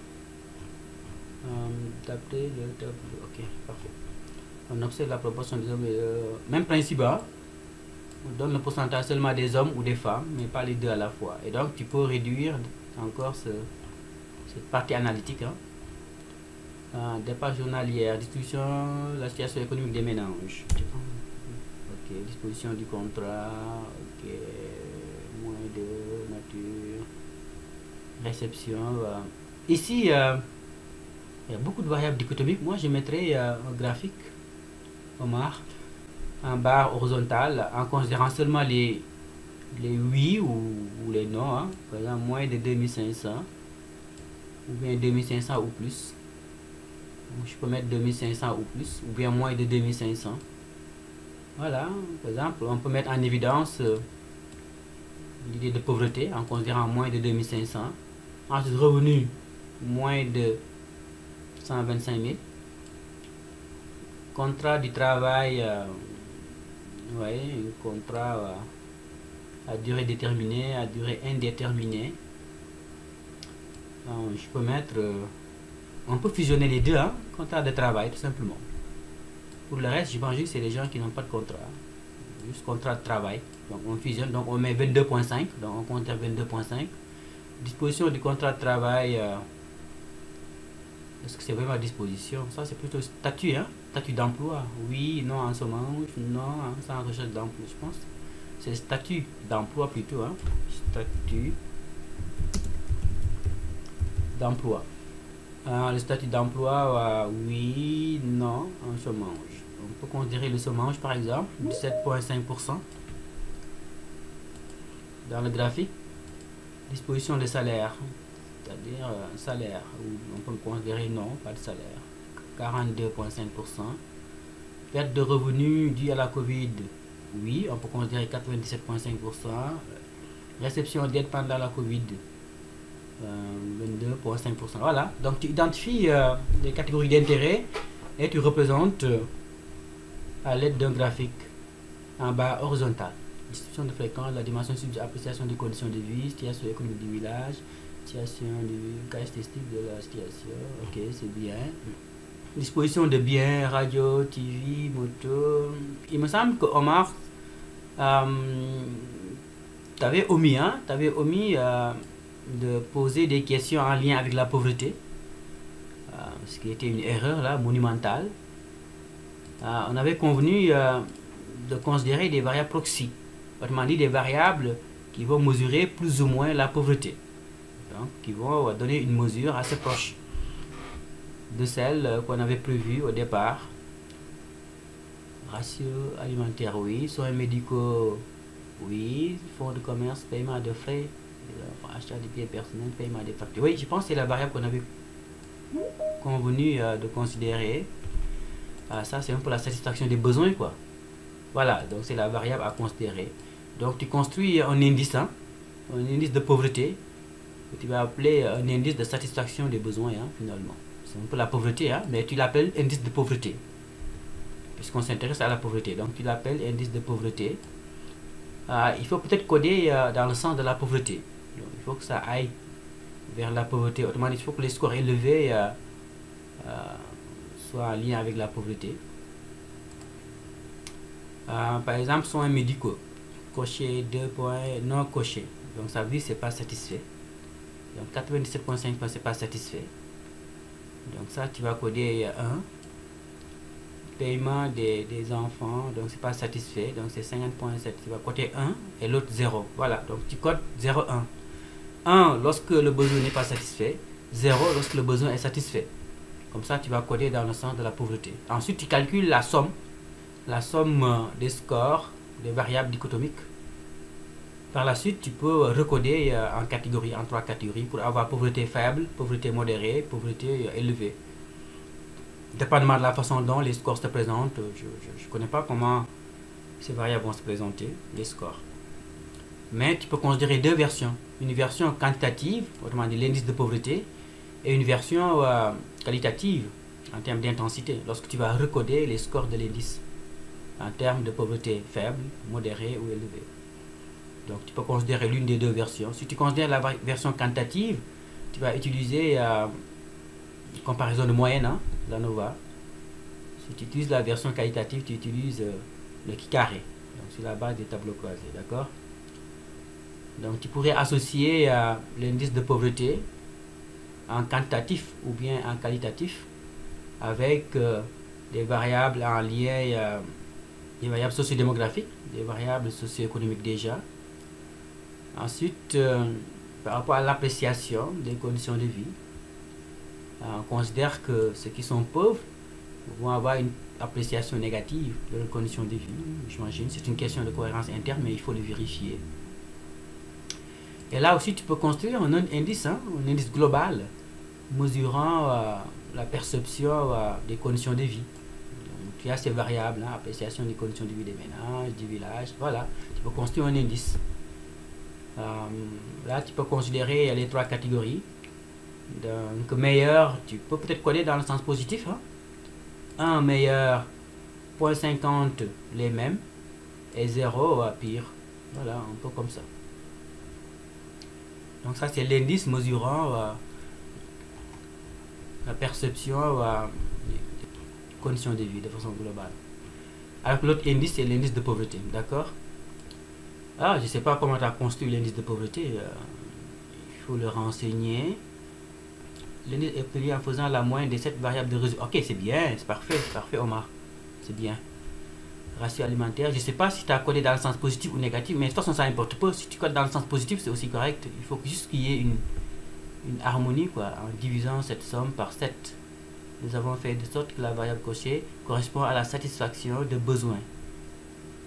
D'après le tableau, ok, parfait. On observe la proportion des hommes, même principe, hein? On donne le pourcentage seulement des hommes ou des femmes, mais pas les deux à la fois. Et donc tu peux réduire encore cette partie analytique, hein. Dépenses journalières, distribution, la situation économique des ménages. Ok, disposition du contrat, ok, moins de nature, réception. Ici, il y a beaucoup de variables dichotomiques. Moi, je mettrais un graphique, Omar, en barre horizontale, en considérant seulement les oui ou les non, hein. Par exemple, moins de 2500. Ou bien 2500 ou plus. Je peux mettre 2500 ou plus, ou bien moins de 2500. Voilà, par exemple, on peut mettre en évidence l'idée de pauvreté en considérant moins de 2500. Ensuite, revenu, moins de 125 000. Contrat du travail, ouais, un contrat à durée déterminée, à durée indéterminée. Je peux mettre, on peut fusionner les deux, hein, contrat de travail tout simplement. Pour le reste, je pense que c'est les gens qui n'ont pas de contrat, juste contrat de travail. Donc on fusionne, donc on met 22.5, donc on compte 22.5. Disposition du contrat de travail, est-ce que c'est vraiment à disposition? Ça c'est plutôt statut, hein, statut d'emploi. Oui, non en chômage, non, sans recherche d'emploi, je pense. C'est le statut d'emploi plutôt, hein, statut d'emploi. Le statut d'emploi, oui, non, en chômage. On peut considérer le chômage par exemple, 17.5%. Dans le graphique, disposition de salaire, c'est-à-dire salaire, on peut considérer non, pas de salaire, 42.5%. Perte de revenus due à la Covid, oui, on peut considérer 97.5%. Réception d'aide pendant la Covid, 22,5%. Voilà, donc tu identifies les catégories d'intérêt et tu représentes à l'aide d'un graphique en bas horizontal. Distribution de fréquence, la dimension subjective, appréciation des conditions de vie, situation économique du village, situation du caractéristique de la situation. Ok, c'est bien. Disposition de biens, radio, TV, moto. Il me semble que Omar, t'avais omis de poser des questions en lien avec la pauvreté, ce qui était une erreur là, monumentale. On avait convenu de considérer des variables proxy, autrement dit des variables qui vont mesurer plus ou moins la pauvreté, donc qui vont donner une mesure assez proche de celle qu'on avait prévue au départ. Ratio alimentaire, oui. Soins médicaux, oui. Fonds de commerce, paiement de frais, achat des biens personnels, paiement des factures. Oui, je pense que c'est la variable qu'on avait convenu de considérer. Ça, c'est un peu la satisfaction des besoins, quoi. Voilà, donc c'est la variable à considérer. Donc tu construis un indice, un indice de pauvreté, que tu vas appeler un indice de satisfaction des besoins, finalement. C'est un peu la pauvreté, mais tu l'appelles indice de pauvreté, puisqu'on s'intéresse à la pauvreté. Donc tu l'appelles indice de pauvreté. Il faut peut-être coder dans le sens de la pauvreté. Donc, il faut que ça aille vers la pauvreté. Autrement dit, il faut que les scores élevés soient en lien avec la pauvreté. Par exemple, soins médicaux. Coché 2 points, non coché. Donc ça veut dire que ce n'est pas satisfait. Donc 97,5 points, c'est pas satisfait. Donc ça, tu vas coder 1. Paiement des enfants, donc c'est pas satisfait. Donc c'est 50,7. Tu vas coder 1 et l'autre 0. Voilà, donc tu codes 0, 1. 1 lorsque le besoin n'est pas satisfait. 0 lorsque le besoin est satisfait. Comme ça, tu vas coder dans le sens de la pauvreté. Ensuite, tu calcules la somme des scores des variables dichotomiques. Par la suite, tu peux recoder en catégories, en 3 catégories, pour avoir pauvreté faible, pauvreté modérée, pauvreté élevée. Dépendamment de la façon dont les scores se présentent, je ne connais pas comment ces variables vont se présenter, les scores. Mais tu peux considérer deux versions. Une version quantitative, autrement dit l'indice de pauvreté, et une version qualitative, en termes d'intensité, lorsque tu vas recoder les scores de l'indice en termes de pauvreté faible, modérée ou élevée. Donc tu peux considérer l'une des deux versions. Si tu considères la version quantitative, tu vas utiliser comparaison de moyenne, l'ANOVA. Si tu utilises la version qualitative, tu utilises le carré, donc sur la base des tableaux croisés, d'accord? Donc tu pourrais associer l'indice de pauvreté en quantitatif ou bien en qualitatif avec des variables en lien, des variables sociodémographiques, des variables socio-économiques déjà. Ensuite, par rapport à l'appréciation des conditions de vie, on considère que ceux qui sont pauvres vont avoir une appréciation négative de leurs conditions de vie. J'imagine, c'est une question de cohérence interne, mais il faut le vérifier. Et là aussi, tu peux construire un indice global mesurant la perception des conditions de vie. Donc, tu as ces variables, appréciation des conditions de vie des ménages, du village, voilà. Tu peux construire un indice. Là, tu peux considérer les 3 catégories. Donc, meilleur, tu peux peut-être coder dans le sens positif. 1 meilleur, 0,50 les mêmes, et 0 pire. Voilà, un peu comme ça. Donc ça, c'est l'indice mesurant la perception des conditions de vie de façon globale. Alors que l'autre indice, c'est l'indice de pauvreté, d'accord? Je ne sais pas comment tu as construit l'indice de pauvreté, il faut le renseigner. L'indice est obtenu en faisant la moyenne des 7 variables de résultat. Ok, c'est bien, c'est parfait Omar, c'est bien. Ratio alimentaire, je ne sais pas si tu as codé dans le sens positif ou négatif, mais de toute façon ça n'importe pas. Si tu codes dans le sens positif, c'est aussi correct. Il faut juste qu'il y ait une harmonie, quoi, en divisant cette somme par 7. Nous avons fait de sorte que la variable cochée correspond à la satisfaction de besoins.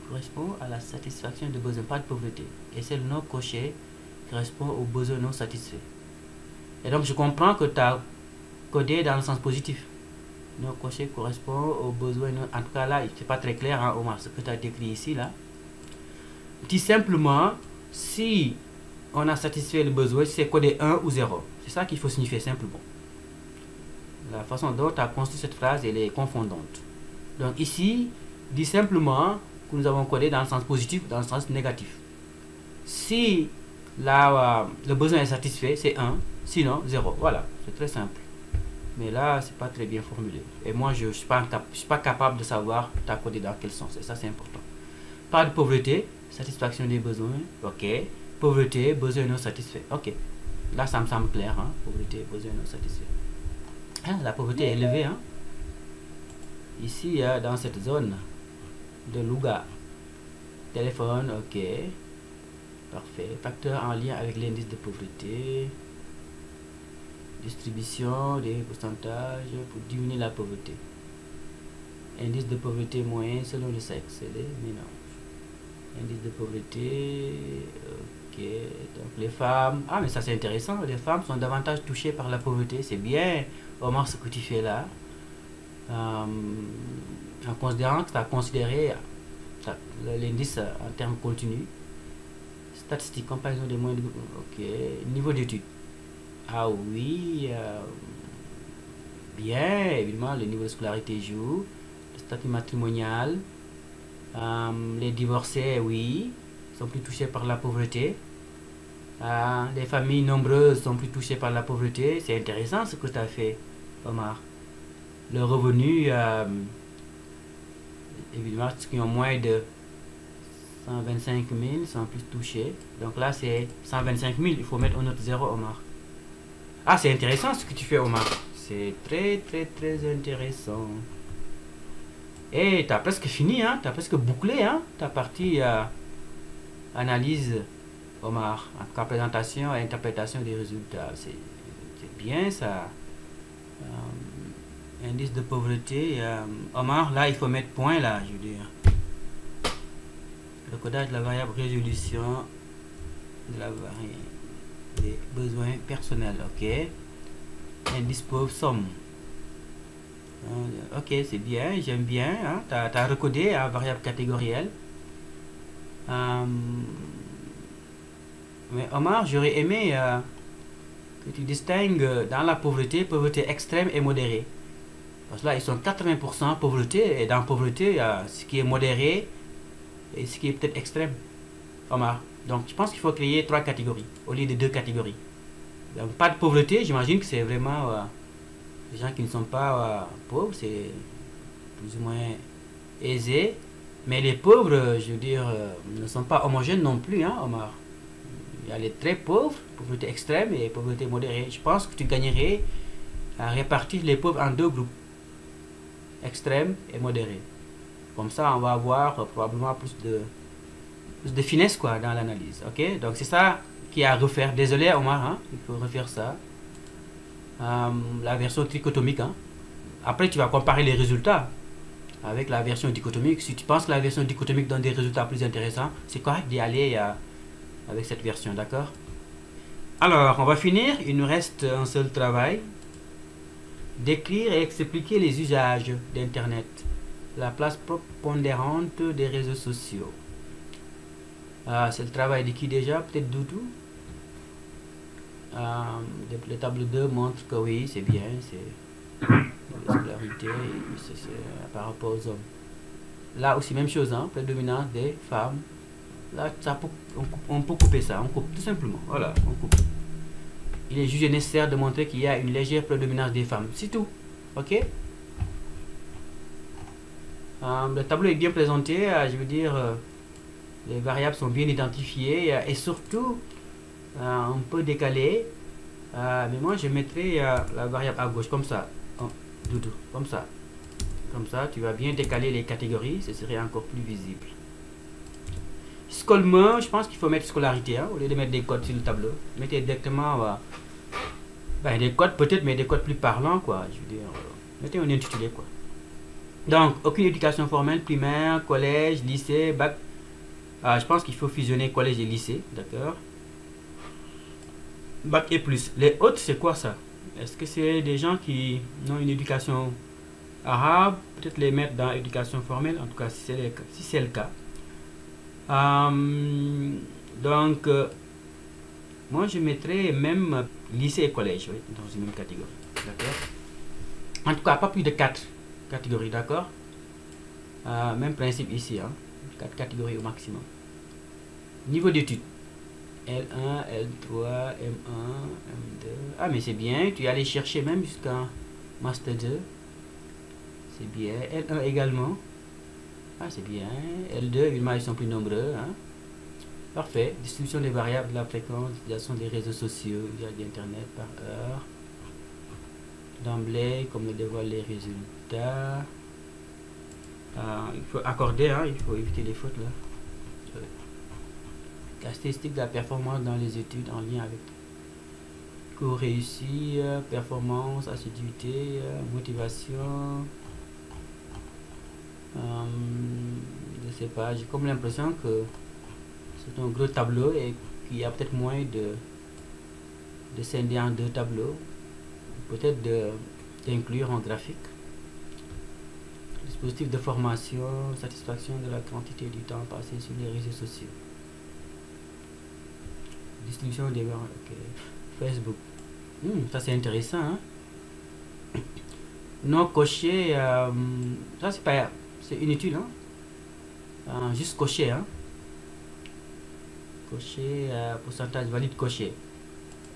Correspond à la satisfaction de besoins, pas de pauvreté. Et celle non cochée correspond aux besoins non satisfaits. Et donc je comprends que tu as codé dans le sens positif. Non coché correspond aux besoins. En tout cas là, c'est pas très clair, Omar, ce que tu as décrit ici là. Dis simplement, si on a satisfait le besoin, c'est codé 1 ou 0. C'est ça qu'il faut signifier simplement. La façon dont tu as construit cette phrase, elle est confondante. Donc ici, dit simplement que nous avons codé dans le sens positif ou dans le sens négatif. Si le besoin est satisfait, c'est 1, sinon 0. Voilà, c'est très simple. Mais là, c'est pas très bien formulé. Et moi, je ne suis pas capable de savoir tu as codé dans quel sens. Et ça, c'est important. Pas de pauvreté, satisfaction des besoins. Ok. Pauvreté, besoin non satisfait. Ok. Là, ça me semble clair. Hein? Pauvreté, besoin non satisfait. Ah, la pauvreté est élevée. Hein? Ici, dans cette zone de Louga. Téléphone, ok. Parfait. Facteur en lien avec l'indice de pauvreté. Distribution des pourcentages pour diminuer la pauvreté. Indice de pauvreté moyen selon le sexe et les ménages. Indice de pauvreté, ok. Donc les femmes, ah mais ça c'est intéressant, les femmes sont davantage touchées par la pauvreté, c'est bien, Omar, ce que tu fais là. En considérant que tu as considéré l'indice en termes continus. Statistiques, comparaison des moyens de... Ok, niveau d'études. Ah oui, bien, évidemment, le niveau de scolarité joue. Le statut matrimonial. Les divorcés, oui, sont plus touchés par la pauvreté. Les familles nombreuses sont plus touchées par la pauvreté. C'est intéressant ce que tu as fait, Omar. Le revenu, évidemment, ceux qui ont moins de 125 000 sont plus touchés. Donc là, c'est 125 000. Il faut mettre un autre 0, Omar. Ah, c'est intéressant ce que tu fais, Omar. C'est très, très, très intéressant. Et tu as presque fini, hein. Tu as presque bouclé, hein. Ta partie analyse, Omar. En tout cas, présentation et interprétation des résultats. C'est bien, ça. Indice de pauvreté. Omar, là, il faut mettre point, là, je veux dire. Le codage de la variable résolution de la variable des besoins personnels, ok. Indice pauvre, somme. Ok, c'est bien, j'aime bien. Hein? Tu as recodé à variable catégorielle. Mais Omar, j'aurais aimé que tu distingues dans la pauvreté, pauvreté extrême et modérée. Parce que là, ils sont 80% pauvreté, et dans pauvreté, ce qui est modéré et ce qui est peut-être extrême. Omar. Donc, je pense qu'il faut créer 3 catégories au lieu de 2 catégories. Donc, pas de pauvreté, j'imagine que c'est vraiment les gens qui ne sont pas pauvres, c'est plus ou moins aisé. Mais les pauvres, je veux dire, ne sont pas homogènes non plus, hein, Omar. Il y a les très pauvres, pauvreté extrême et pauvreté modérée. Je pense que tu gagnerais à répartir les pauvres en 2 groupes, extrême et modéré. Comme ça, on va avoir probablement plus de finesse quoi dans l'analyse. Ok, donc c'est ça qui a à refaire. Désolé Omar, hein, il faut refaire ça. La version trichotomique. Hein. Après, tu vas comparer les résultats avec la version dichotomique. Si tu penses que la version dichotomique donne des résultats plus intéressants, c'est correct d'y aller avec cette version, d'accord? Alors, on va finir. Il nous reste un seul travail. Décrire et expliquer les usages d'Internet. La place prépondérante des réseaux sociaux. C'est le travail de qui déjà? Peut-être Doudou. Le tableau 2 montre que oui, c'est bien. C'est la scolarité par rapport aux hommes. Là aussi, même chose, hein, prédominance des femmes. Là, on peut couper ça. On coupe tout simplement. Voilà, on coupe. Il est jugé nécessaire de montrer qu'il y a une légère prédominance des femmes. C'est tout. Ok? Le tableau est bien présenté. Je veux dire, les variables sont bien identifiées. Et surtout, un peu décalé. Mais moi, je mettrai la variable à gauche, comme ça. Doudou, comme ça. Comme ça, tu vas bien décaler les catégories. Ce serait encore plus visible. Scollement, je pense qu'il faut mettre scolarité, hein, au lieu de mettre des codes sur le tableau. Mettez directement des codes peut-être, mais des codes plus parlants, quoi. Je veux dire, mettez un intitulé, quoi. Donc, aucune éducation formelle, primaire, collège, lycée, bac. Je pense qu'il faut fusionner collège et lycée, d'accord. Bac et plus. Les autres, c'est quoi ça? Est-ce que c'est des gens qui ont une éducation arabe? Peut-être les mettre dans l'éducation formelle, en tout cas, si c'est le cas. Donc, Moi, je mettrais même lycée et collège, oui, dans une même catégorie. D'accord. En tout cas, pas plus de 4 catégories, d'accord. Même principe ici, hein. 4 catégories au maximum. Niveau d'études. L1, L3, M1, M2. Ah, mais c'est bien, tu es allé chercher même jusqu'à Master 2. C'est bien. L1 également. Ah, c'est bien. L2, évidemment, ils sont plus nombreux, hein. Parfait. Distribution des variables de la fréquence, utilisation des réseaux sociaux, via d'internet par heure. D'emblée, comme le dévoile les résultats. Il faut accorder, hein, il faut éviter les fautes là. La statistique de la performance dans les études en lien avec cours réussi, performance, assiduité, motivation. Je sais pas, j'ai comme l'impression que c'est un gros tableau et qu'il y a peut-être moins de scinder en 2 tableaux. Peut-être d'inclure en graphique. Dispositif de formation, satisfaction de la quantité du temps passé sur les réseaux sociaux. Distribution des Facebook. Ça c'est intéressant, hein? Non coché, ça c'est pas, c'est inutile, hein? Juste cocher, hein? Cocher, pourcentage valide coché.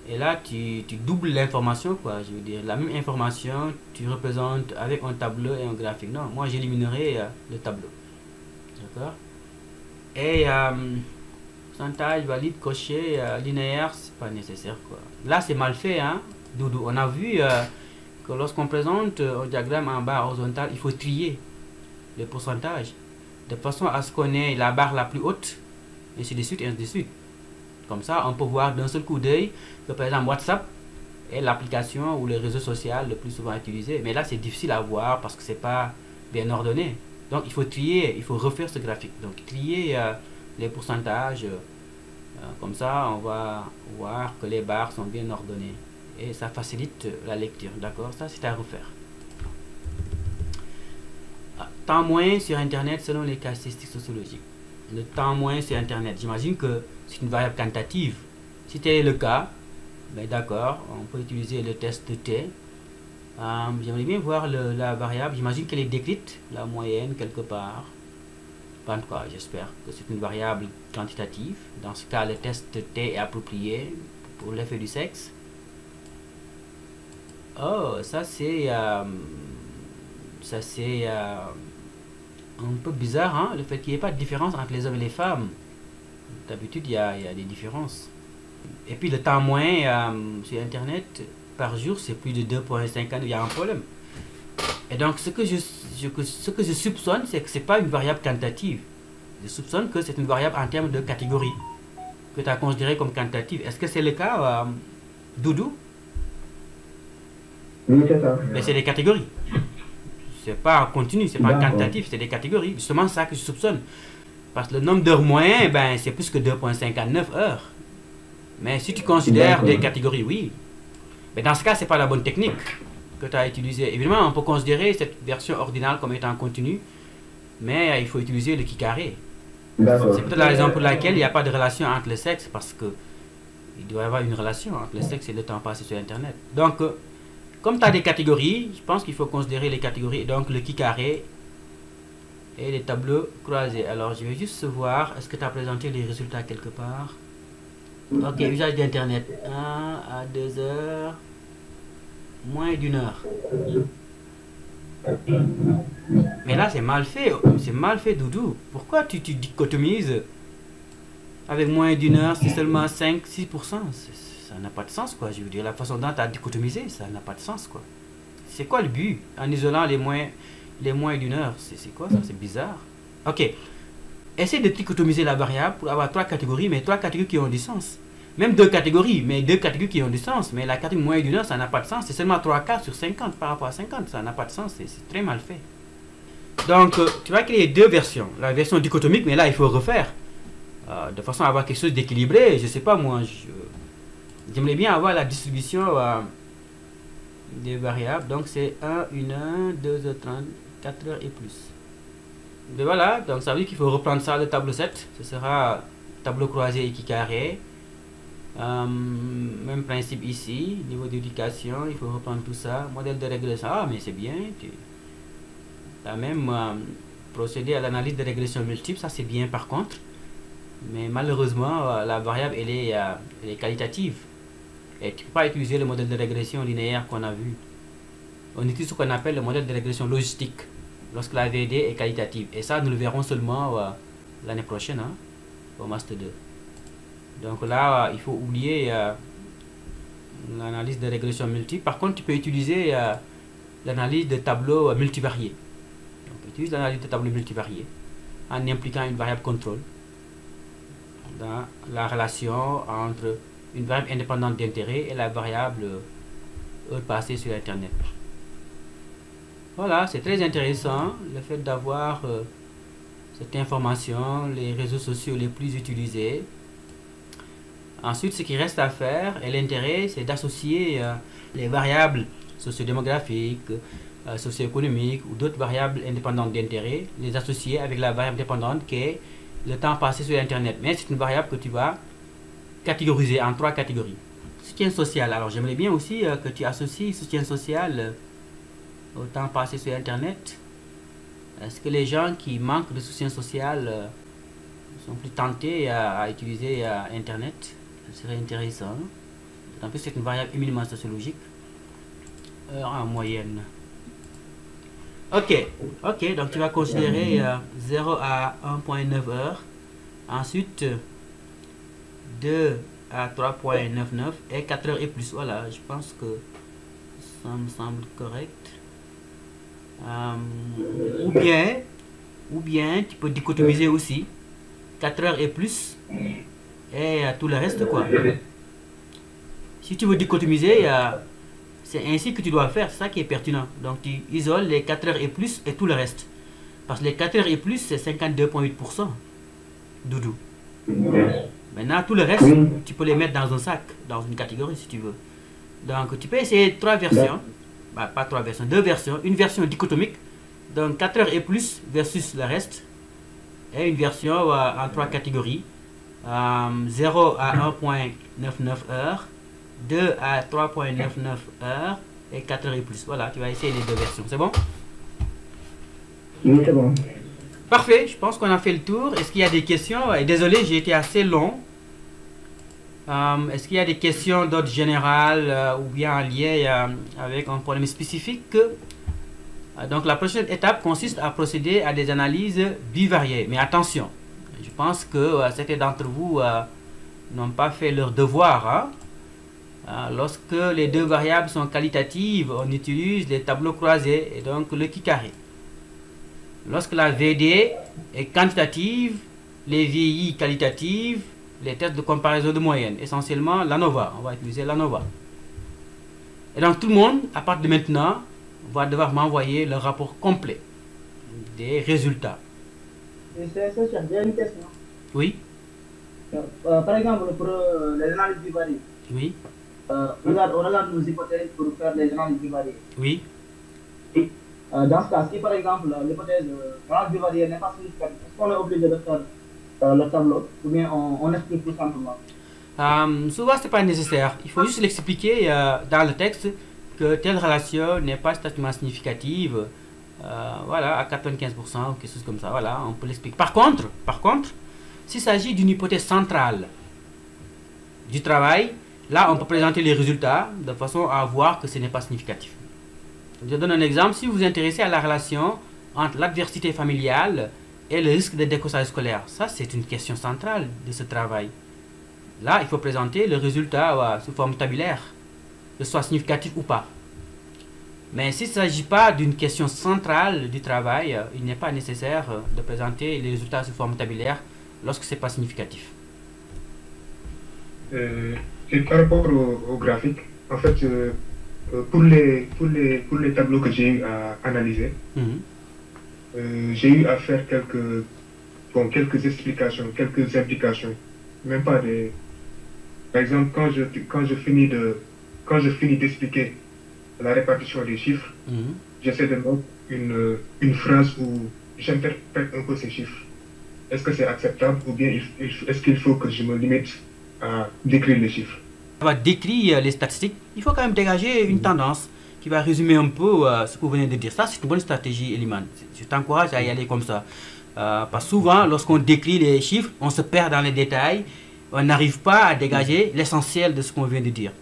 Et là tu doubles l'information, quoi. Je veux dire, la même information tu représentes avec un tableau et un graphique. Non, moi j'éliminerai le tableau, d'accord. Et pourcentage valide coché linéaire, c'est pas nécessaire, quoi. Là c'est mal fait, hein, Doudou. On a vu que lorsqu'on présente un diagramme en barre horizontale, il faut trier les pourcentages de façon à ce qu'on ait la barre la plus haute, et ainsi de suite, et ainsi de suite. Comme ça, on peut voir d'un seul coup d'œil que par exemple WhatsApp est l'application ou le réseau social le plus souvent utilisé. Mais là, c'est difficile à voir parce que c'est pas bien ordonné. Donc, il faut trier, il faut refaire ce graphique. Donc, trier les pourcentages. Comme ça, on va voir que les barres sont bien ordonnées. Et ça facilite la lecture. D'accord? Ça, c'est à refaire. Temps moyen sur Internet selon les statistiques sociologiques. Le temps moyen sur Internet, j'imagine que c'est une variable quantitative. Si tel est le cas, ben d'accord, on peut utiliser le test T. J'aimerais bien voir la variable, j'imagine qu'elle est décrite, la moyenne quelque part. En tout cas, j'espère que c'est une variable quantitative. Dans ce cas, le test T est approprié pour l'effet du sexe. Oh, ça c'est un peu bizarre, hein, le fait qu'il n'y ait pas de différence entre les hommes et les femmes. D'habitude, il y a des différences. Et puis le temps moyen sur Internet par jour, c'est plus de 2,5 ans, il y a un problème. Et donc, ce que je soupçonne, c'est que ce n'est pas une variable quantitative. Je soupçonne que c'est une variable en termes de catégorie, que tu as considérée comme quantitative. Est-ce que c'est le cas, Doudou? Oui, c'est ça. Mais c'est des catégories. C'est pas en continu, c'est pas en quantitatif, c'est des catégories. Justement, c'est ça que je soupçonne. Parce que le nombre d'heures moyen, ben, c'est plus que 2,59 heures. Mais si tu considères des catégories, oui. Mais dans ce cas, c'est pas la bonne technique que tu as utilisée. Évidemment, on peut considérer cette version ordinale comme étant continue, mais il faut utiliser le qui carré. C'est peut-être la raison pour laquelle il n'y a pas de relation entre les sexes, parce que il doit y avoir une relation entre le sexe et le temps passé sur Internet. Donc, comme tu as des catégories, je pense qu'il faut considérer les catégories, donc le qui carré et les tableaux croisés. Alors, je vais juste voir, est-ce que tu as présenté les résultats quelque part? Ok, usage d'Internet. 1 à 2 heures, moins d'1 heure. Mais là, c'est mal fait, Doudou. Pourquoi tu dichotomises avec moins d'1 heure, c'est seulement 5-6%? Ça n'a pas de sens, quoi. Je veux dire, la façon dont tu as dichotomisé, ça n'a pas de sens, quoi. C'est quoi le but en isolant les moins d'1 heure? C'est quoi ça? C'est bizarre. Ok. Essaye de dichotomiser la variable pour avoir 3 catégories, mais 3 catégories qui ont du sens. Même 2 catégories, mais 2 catégories qui ont du sens. Mais la catégorie moins d'1 heure, ça n'a pas de sens. C'est seulement 3 quarts sur 50 par rapport à 50. Ça n'a pas de sens. C'est très mal fait. Donc, tu vas créer 2 versions. La version dichotomique, mais là, il faut refaire. De façon à avoir quelque chose d'équilibré. Je sais pas, moi, j'aimerais bien avoir la distribution des variables. Donc, c'est 1, 1 heure, 2 heures 30, 4 heures et plus. Et voilà, donc ça veut dire qu'il faut reprendre ça, le tableau 7. Ce sera tableau croisé et qui carré. Même principe ici, niveau d'éducation, il faut reprendre tout ça. Modèle de régression, ah mais c'est bien. Tu as même procédé à l'analyse de régression multiple, ça c'est bien par contre. Mais malheureusement, la variable elle est qualitative. Et tu ne peux pas utiliser le modèle de régression linéaire qu'on a vu. On utilise ce qu'on appelle le modèle de régression logistique lorsque la VD est qualitative. Et ça, nous le verrons seulement l'année prochaine, hein, au Master 2. Donc là, il faut oublier l'analyse de régression multiple. Par contre, tu peux utiliser l'analyse de tableaux multivariés. Donc, utilise l'analyse de tableaux multivariés en impliquant une variable contrôle dans la relation entre une variable indépendante d'intérêt et la variable heure passée sur Internet. Voilà, c'est très intéressant le fait d'avoir cette information, les réseaux sociaux les plus utilisés. Ensuite, ce qui reste à faire et l'intérêt, c'est d'associer les variables sociodémographiques, socio-économiques ou d'autres variables indépendantes d'intérêt, les associer avec la variable dépendante qui est le temps passé sur Internet. Mais c'est une variable que tu vas catégoriser en 3 catégories. Soutien social. Alors, j'aimerais bien aussi que tu associes soutien social au temps passé sur Internet. Est-ce que les gens qui manquent de soutien social sont plus tentés à utiliser Internet? Ce serait intéressant. En plus, c'est une variable éminemment sociologique. Heure en moyenne. Ok, donc tu vas considérer 0 à 1.9 heures. Ensuite, 2 à 3.99 et 4 heures et plus. Voilà, je pense que ça me semble correct. Ou bien tu peux dichotomiser aussi 4 heures et plus et tout le reste quoi. Si tu veux dichotomiser, c'est ainsi que tu dois faire, c'est ça qui est pertinent. Donc tu isoles les 4 heures et plus et tout le reste. Parce que les 4 heures et plus c'est 52,8%. Doudou. Maintenant tout le reste, tu peux les mettre dans un sac, dans une catégorie si tu veux. Donc tu peux essayer 3 versions. Bah, pas 3 versions, 2 versions. Une version dichotomique, donc 4 heures et plus versus le reste. Et une version en 3 catégories. 0 à 1.99 heures, 2 à 3.99 heures et 4 heures et plus. Voilà, tu vas essayer les 2 versions. C'est bon? Oui, c'est bon. Parfait, je pense qu'on a fait le tour. Est-ce qu'il y a des questions? Désolé, j'ai été assez long. Est-ce qu'il y a des questions d'ordre général ou bien en lien avec un problème spécifique? Donc la prochaine étape consiste à procéder à des analyses bivariées. Mais attention, je pense que certains d'entre vous n'ont pas fait leur devoir. Lorsque les deux variables sont qualitatives, on utilise les tableaux croisés et donc le qui-carré. Lorsque la VD est quantitative, les VI qualitatives, les tests de comparaison de moyenne, essentiellement l'ANOVA. On va utiliser l'ANOVA. Et donc tout le monde, à partir de maintenant, va devoir m'envoyer le rapport complet des résultats. C'est j'ai une question. Oui. Par exemple, pour les analyses bivariées. Oui. On regarde nos hypothèses pour faire les analyses bivariées. Oui. Dans ce cas, si par exemple l'hypothèse l'analyse bivariée n'est pas significative, est-ce qu'on est obligé de faire le tableau ou bien on explique tout simplement? Souvent, ce n'est pas nécessaire. Il faut juste l'expliquer dans le texte que telle relation n'est pas statistiquement significative. Voilà, à 95% ou quelque chose comme ça. Voilà, on peut l'expliquer. Par contre, s'il s'agit d'une hypothèse centrale du travail, là, on peut présenter les résultats de façon à voir que ce n'est pas significatif. Je donne un exemple. Si vous vous intéressez à la relation entre l'adversité familiale et le risque de décrochage scolaire, ça, c'est une question centrale de ce travail. Là, il faut présenter le résultat sous forme tabulaire, que ce soit significatif ou pas. Mais s'il ne s'agit pas d'une question centrale du travail, il n'est pas nécessaire de présenter les résultats sous forme tabulaire lorsque ce n'est pas significatif. Et par rapport au graphique, en fait, pour les tableaux que j'ai eu à analyser, j'ai eu à faire quelques explications, quelques implications, même pas des... Par exemple, quand je finis d'expliquer la répartition des chiffres, j'essaie de mettre une phrase où j'interprète un peu ces chiffres. Est-ce que c'est acceptable ou bien est-ce qu'il faut que je me limite à décrire les chiffres. On va décrire les statistiques. Il faut quand même dégager une tendance qui va résumer un peu ce que vous venez de dire. Ça, c'est une bonne stratégie, Eliman. Je t'encourage à y aller comme ça. Parce que souvent, lorsqu'on décrit les chiffres, on se perd dans les détails. On n'arrive pas à dégager l'essentiel de ce qu'on vient de dire.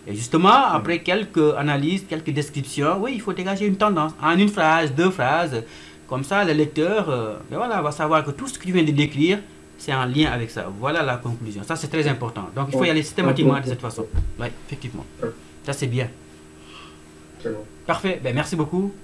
Et justement, après quelques analyses, quelques descriptions, oui, il faut dégager une tendance. En une phrase, 2 phrases. Comme ça, le lecteur voilà, va savoir que tout ce que tu viens de décrire, c'est en lien avec ça. Voilà la conclusion. Ça, c'est très important. Donc, il faut y aller systématiquement de cette façon. Oui, effectivement. Ça, c'est bien. C'est bon. Parfait. Ben, merci beaucoup.